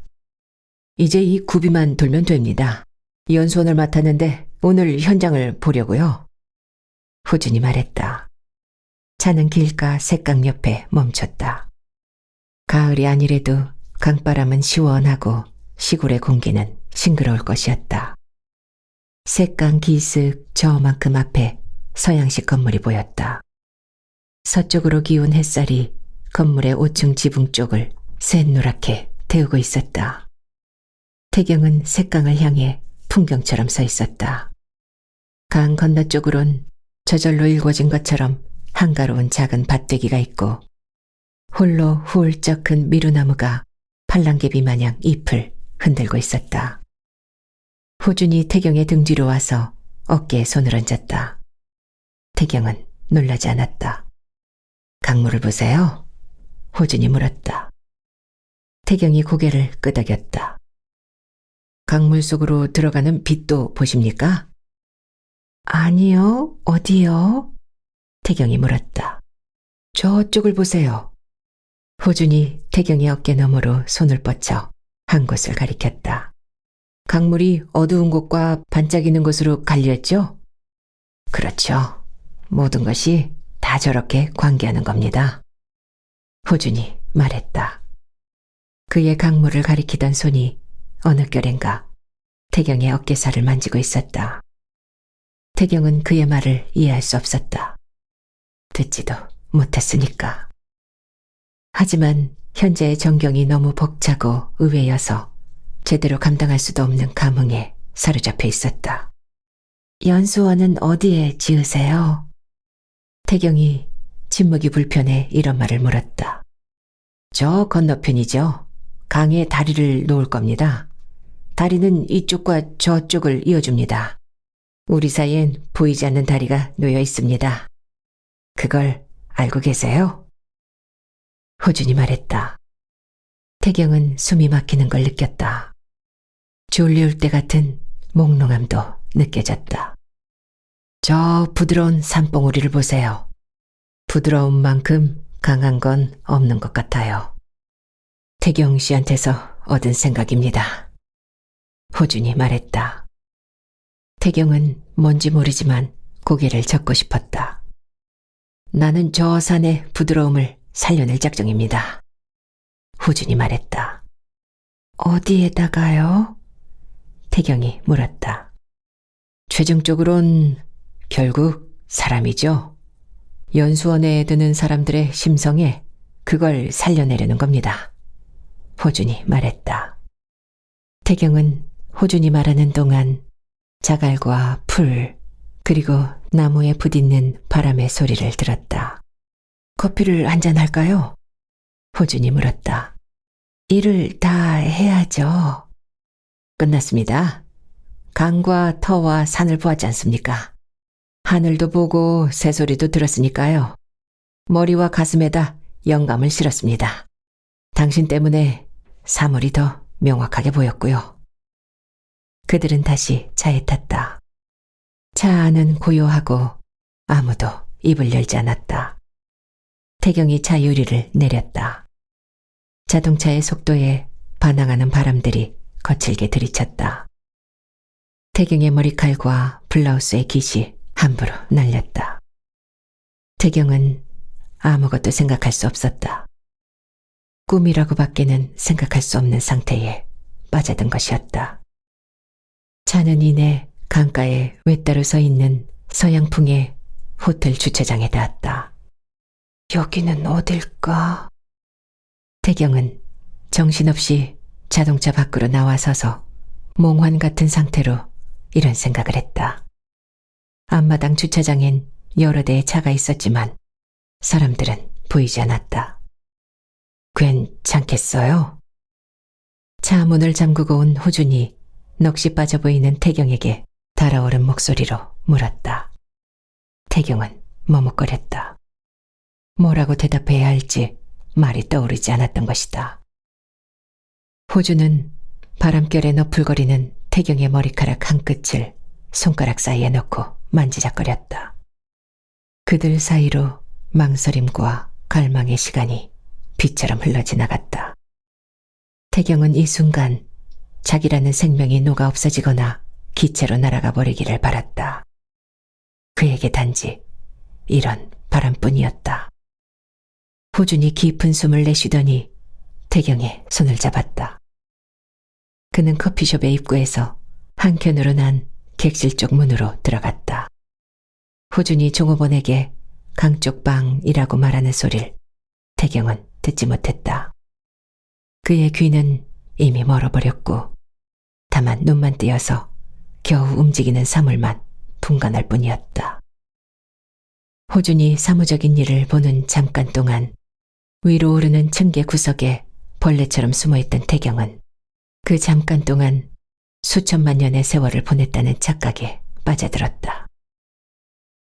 A: 이제 이 구비만 돌면 됩니다. 연수원을 맡았는데 오늘 현장을 보려고요. 호준이 말했다. 차는 길가 색강 옆에 멈췄다. 가을이 아니래도 강바람은 시원하고 시골의 공기는 싱그러울 것이었다. 색강 기슭 저만큼 앞에 서양식 건물이 보였다. 서쪽으로 기운 햇살이 건물의 5층 지붕 쪽을 샛노랗게 태우고 있었다. 태경은 색강을 향해 풍경처럼 서 있었다. 강 건너쪽으론 저절로 일궈진 것처럼 한가로운 작은 밭대기가 있고 홀로 훌쩍 큰 미루나무가 팔랑개비 마냥 잎을 흔들고 있었다. 호준이 태경의 등 뒤로 와서 어깨에 손을 얹었다. 태경은 놀라지 않았다. 강물을 보세요. 호준이 물었다. 태경이 고개를 끄덕였다. 강물 속으로 들어가는 빛도 보십니까? 아니요, 어디요? 태경이 물었다. 저쪽을 보세요. 호준이 태경의 어깨 너머로 손을 뻗쳐 한 곳을 가리켰다. 강물이 어두운 곳과 반짝이는 곳으로 갈렸죠? 그렇죠. 모든 것이 다 저렇게 관계하는 겁니다. 호준이 말했다. 그의 강물을 가리키던 손이 어느 결엔가 태경의 어깨살을 만지고 있었다. 태경은 그의 말을 이해할 수 없었다. 듣지도 못했으니까. 하지만 현재의 전경이 너무 벅차고 의외여서 제대로 감당할 수도 없는 감흥에 사로잡혀 있었다. 연수원은 어디에 지으세요? 태경이 침묵이 불편해 이런 말을 물었다. 저 건너편이죠. 강에 다리를 놓을 겁니다. 다리는 이쪽과 저쪽을 이어줍니다. 우리 사이엔 보이지 않는 다리가 놓여 있습니다. 그걸 알고 계세요? 호준이 말했다. 태경은 숨이 막히는 걸 느꼈다. 졸리울 때 같은 몽롱함도 느껴졌다. 저 부드러운 산봉우리를 보세요. 부드러운 만큼 강한 건 없는 것 같아요. 태경 씨한테서 얻은 생각입니다. 호준이 말했다. 태경은 뭔지 모르지만 고개를 젓고 싶었다. 나는 저 산의 부드러움을 살려낼 작정입니다. 호준이 말했다. 어디에다가요? 태경이 물었다. 최종적으론 결국 사람이죠. 연수원에 드는 사람들의 심성에 그걸 살려내려는 겁니다. 호준이 말했다. 태경은 호준이 말하는 동안 자갈과 풀, 그리고 나무에 부딪는 바람의 소리를 들었다. 커피를 한잔 할까요? 호준이 물었다. 일을 다 해야죠. 끝났습니다. 강과 터와 산을 보았지 않습니까? 하늘도 보고 새소리도 들었으니까요. 머리와 가슴에다 영감을 실었습니다. 당신 때문에 사물이 더 명확하게 보였고요. 그들은 다시 차에 탔다. 차 안은 고요하고 아무도 입을 열지 않았다. 태경이 차 유리를 내렸다. 자동차의 속도에 반항하는 바람들이 거칠게 들이쳤다. 태경의 머리칼과 블라우스의 깃이 함부로 날렸다. 태경은 아무것도 생각할 수 없었다. 꿈이라고밖에는 생각할 수 없는 상태에 빠져든 것이었다. 차는 이내 강가에 외따로 서 있는 서양풍의 호텔 주차장에 닿았다. 여기는 어딜까? 태경은 정신없이 자동차 밖으로 나와서서 몽환 같은 상태로 이런 생각을 했다. 앞마당 주차장엔 여러 대의 차가 있었지만 사람들은 보이지 않았다. 괜찮겠어요? 차 문을 잠그고 온 호준이 넋이 빠져 보이는 태경에게 달아오른 목소리로 물었다. 태경은 머뭇거렸다. 뭐라고 대답해야 할지 말이 떠오르지 않았던 것이다. 호준은 바람결에 너풀거리는 태경의 머리카락 한 끝을 손가락 사이에 넣고 만지작거렸다. 그들 사이로 망설임과 갈망의 시간이 빛처럼 흘러지나갔다. 태경은 이 순간 자기라는 생명이 녹아 없어지거나 기체로 날아가 버리기를 바랐다. 그에게 단지 이런 바람뿐이었다. 호준이 깊은 숨을 내쉬더니 태경의 손을 잡았다. 그는 커피숍의 입구에서 한켠으로 난 객실 쪽 문으로 들어갔다. 호준이 종업원에게 강쪽 방이라고 말하는 소리를 태경은 듣지 못했다. 그의 귀는 이미 멀어버렸고 다만 눈만 띄어서 겨우 움직이는 사물만 분간할 뿐이었다. 호준이 사무적인 일을 보는 잠깐 동안 위로 오르는 층계 구석에 벌레처럼 숨어있던 태경은 그 잠깐 동안 수천만 년의 세월을 보냈다는 착각에 빠져들었다.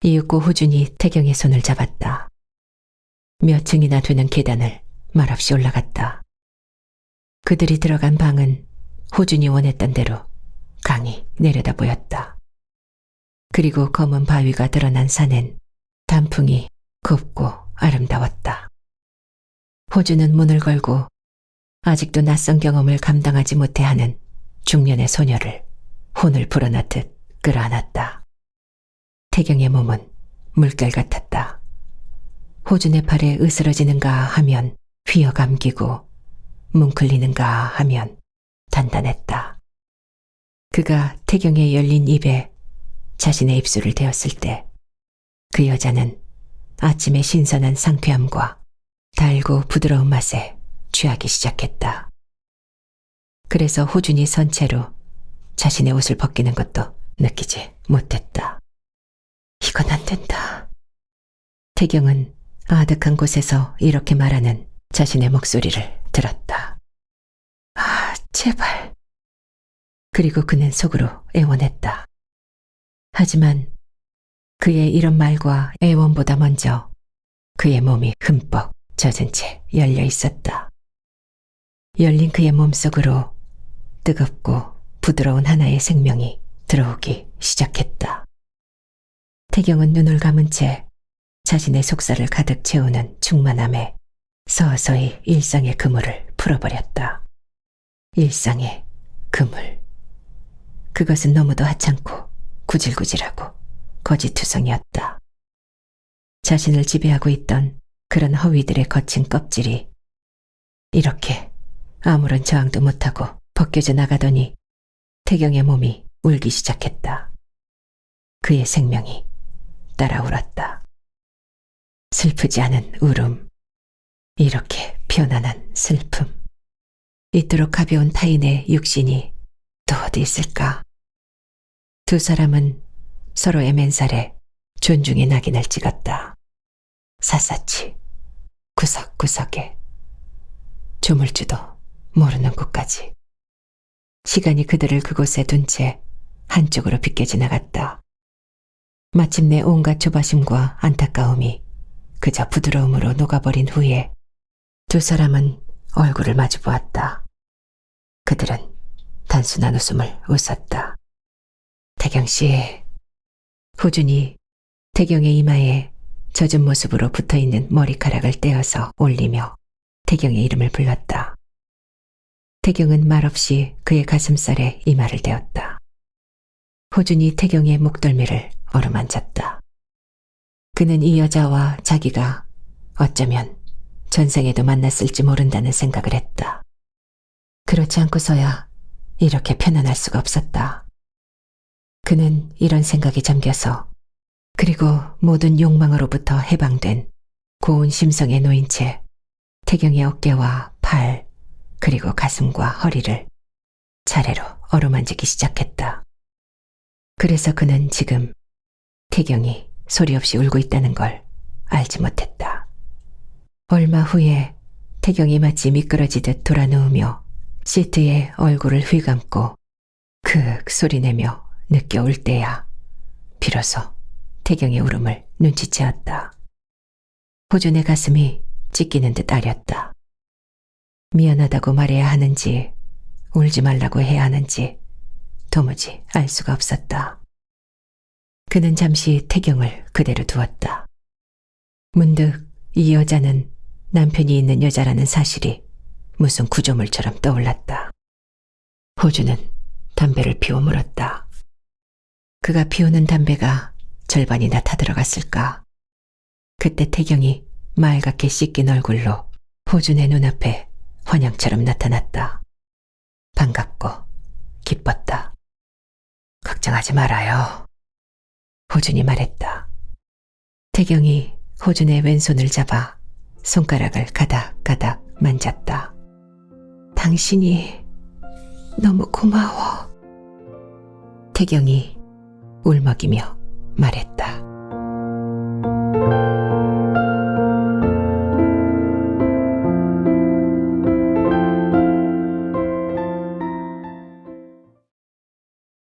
A: 이윽고 호준이 태경의 손을 잡았다. 몇 층이나 되는 계단을 말없이 올라갔다. 그들이 들어간 방은 호준이 원했던 대로 강이 내려다 보였다. 그리고 검은 바위가 드러난 산엔 단풍이 곱고 아름다웠다. 호준은 문을 걸고 아직도 낯선 경험을 감당하지 못해 하는 중년의 소녀를 혼을 불어넣듯 끌어안았다. 태경의 몸은 물결 같았다. 호준의 팔에 으스러지는가 하면 휘어감기고 뭉클리는가 하면 단단했다. 그가 태경의 열린 입에 자신의 입술을 대었을 때 그 여자는 아침의 신선한 상쾌함과 달고 부드러운 맛에 취하기 시작했다. 그래서 호준이 선 채로 자신의 옷을 벗기는 것도 느끼지 못했다. 이건 안 된다. 태경은 아득한 곳에서 이렇게 말하는 자신의 목소리를 들었다. 아, 제발. 그리고 그는 속으로 애원했다. 하지만 그의 이런 말과 애원보다 먼저 그의 몸이 흠뻑 젖은 채 열려 있었다. 열린 그의 몸속으로 뜨겁고 부드러운 하나의 생명이 들어오기 시작했다. 태경은 눈을 감은 채 자신의 속살을 가득 채우는 충만함에 서서히 일상의 그물을 풀어버렸다. 일상의 그물. 그것은 너무도 하찮고 구질구질하고 거짓투성이었다. 자신을 지배하고 있던 그런 허위들의 거친 껍질이 이렇게 아무런 저항도 못하고 벗겨져 나가더니 태경의 몸이 울기 시작했다. 그의 생명이 따라 울었다. 슬프지 않은 울음, 이렇게 편안한 슬픔. 이토록 가벼운 타인의 육신이 또 어디 있을까? 두 사람은 서로의 맨살에 존중의 낙인을 찍었다. 샅샅이, 구석구석에, 조물주도 모르는 곳까지. 시간이 그들을 그곳에 둔 채 한쪽으로 비껴져 나갔다. 마침내 온갖 조바심과 안타까움이 그저 부드러움으로 녹아버린 후에 두 사람은 얼굴을 마주 보았다. 그들은 단순한 웃음을 웃었다. 태경 씨, 호준이 태경의 이마에 젖은 모습으로 붙어있는 머리카락을 떼어서 올리며 태경의 이름을 불렀다. 태경은 말없이 그의 가슴살에 이마를 대었다. 호준이 태경의 목덜미를 어루만졌다. 그는 이 여자와 자기가 어쩌면 전생에도 만났을지 모른다는 생각을 했다. 그렇지 않고서야 이렇게 편안할 수가 없었다. 그는 이런 생각에 잠겨서 그리고 모든 욕망으로부터 해방된 고운 심성에 놓인 채 태경의 어깨와 팔 그리고 가슴과 허리를 차례로 어루만지기 시작했다. 그래서 그는 지금 태경이 소리 없이 울고 있다는 걸 알지 못했다. 얼마 후에 태경이 마치 미끄러지듯 돌아누우며 시트에 얼굴을 휘감고 크윽 소리내며 늦게 울 때야 비로소 태경의 울음을 눈치채었다. 호준의 가슴이 찢기는 듯 아렸다. 미안하다고 말해야 하는지 울지 말라고 해야 하는지 도무지 알 수가 없었다. 그는 잠시 태경을 그대로 두었다. 문득 이 여자는 남편이 있는 여자라는 사실이 무슨 구조물처럼 떠올랐다. 호주는 담배를 피워 물었다. 그가 피우는 담배가 절반이나 타들어갔을까. 그때 태경이 맑게 씻긴 얼굴로 호준의 눈앞에 환영처럼 나타났다. 반갑고 기뻤다. 걱정하지 말아요. 호준이 말했다. 태경이 호준의 왼손을 잡아 손가락을 가닥가닥 만졌다. 당신이 너무 고마워. 태경이 울먹이며 말했다.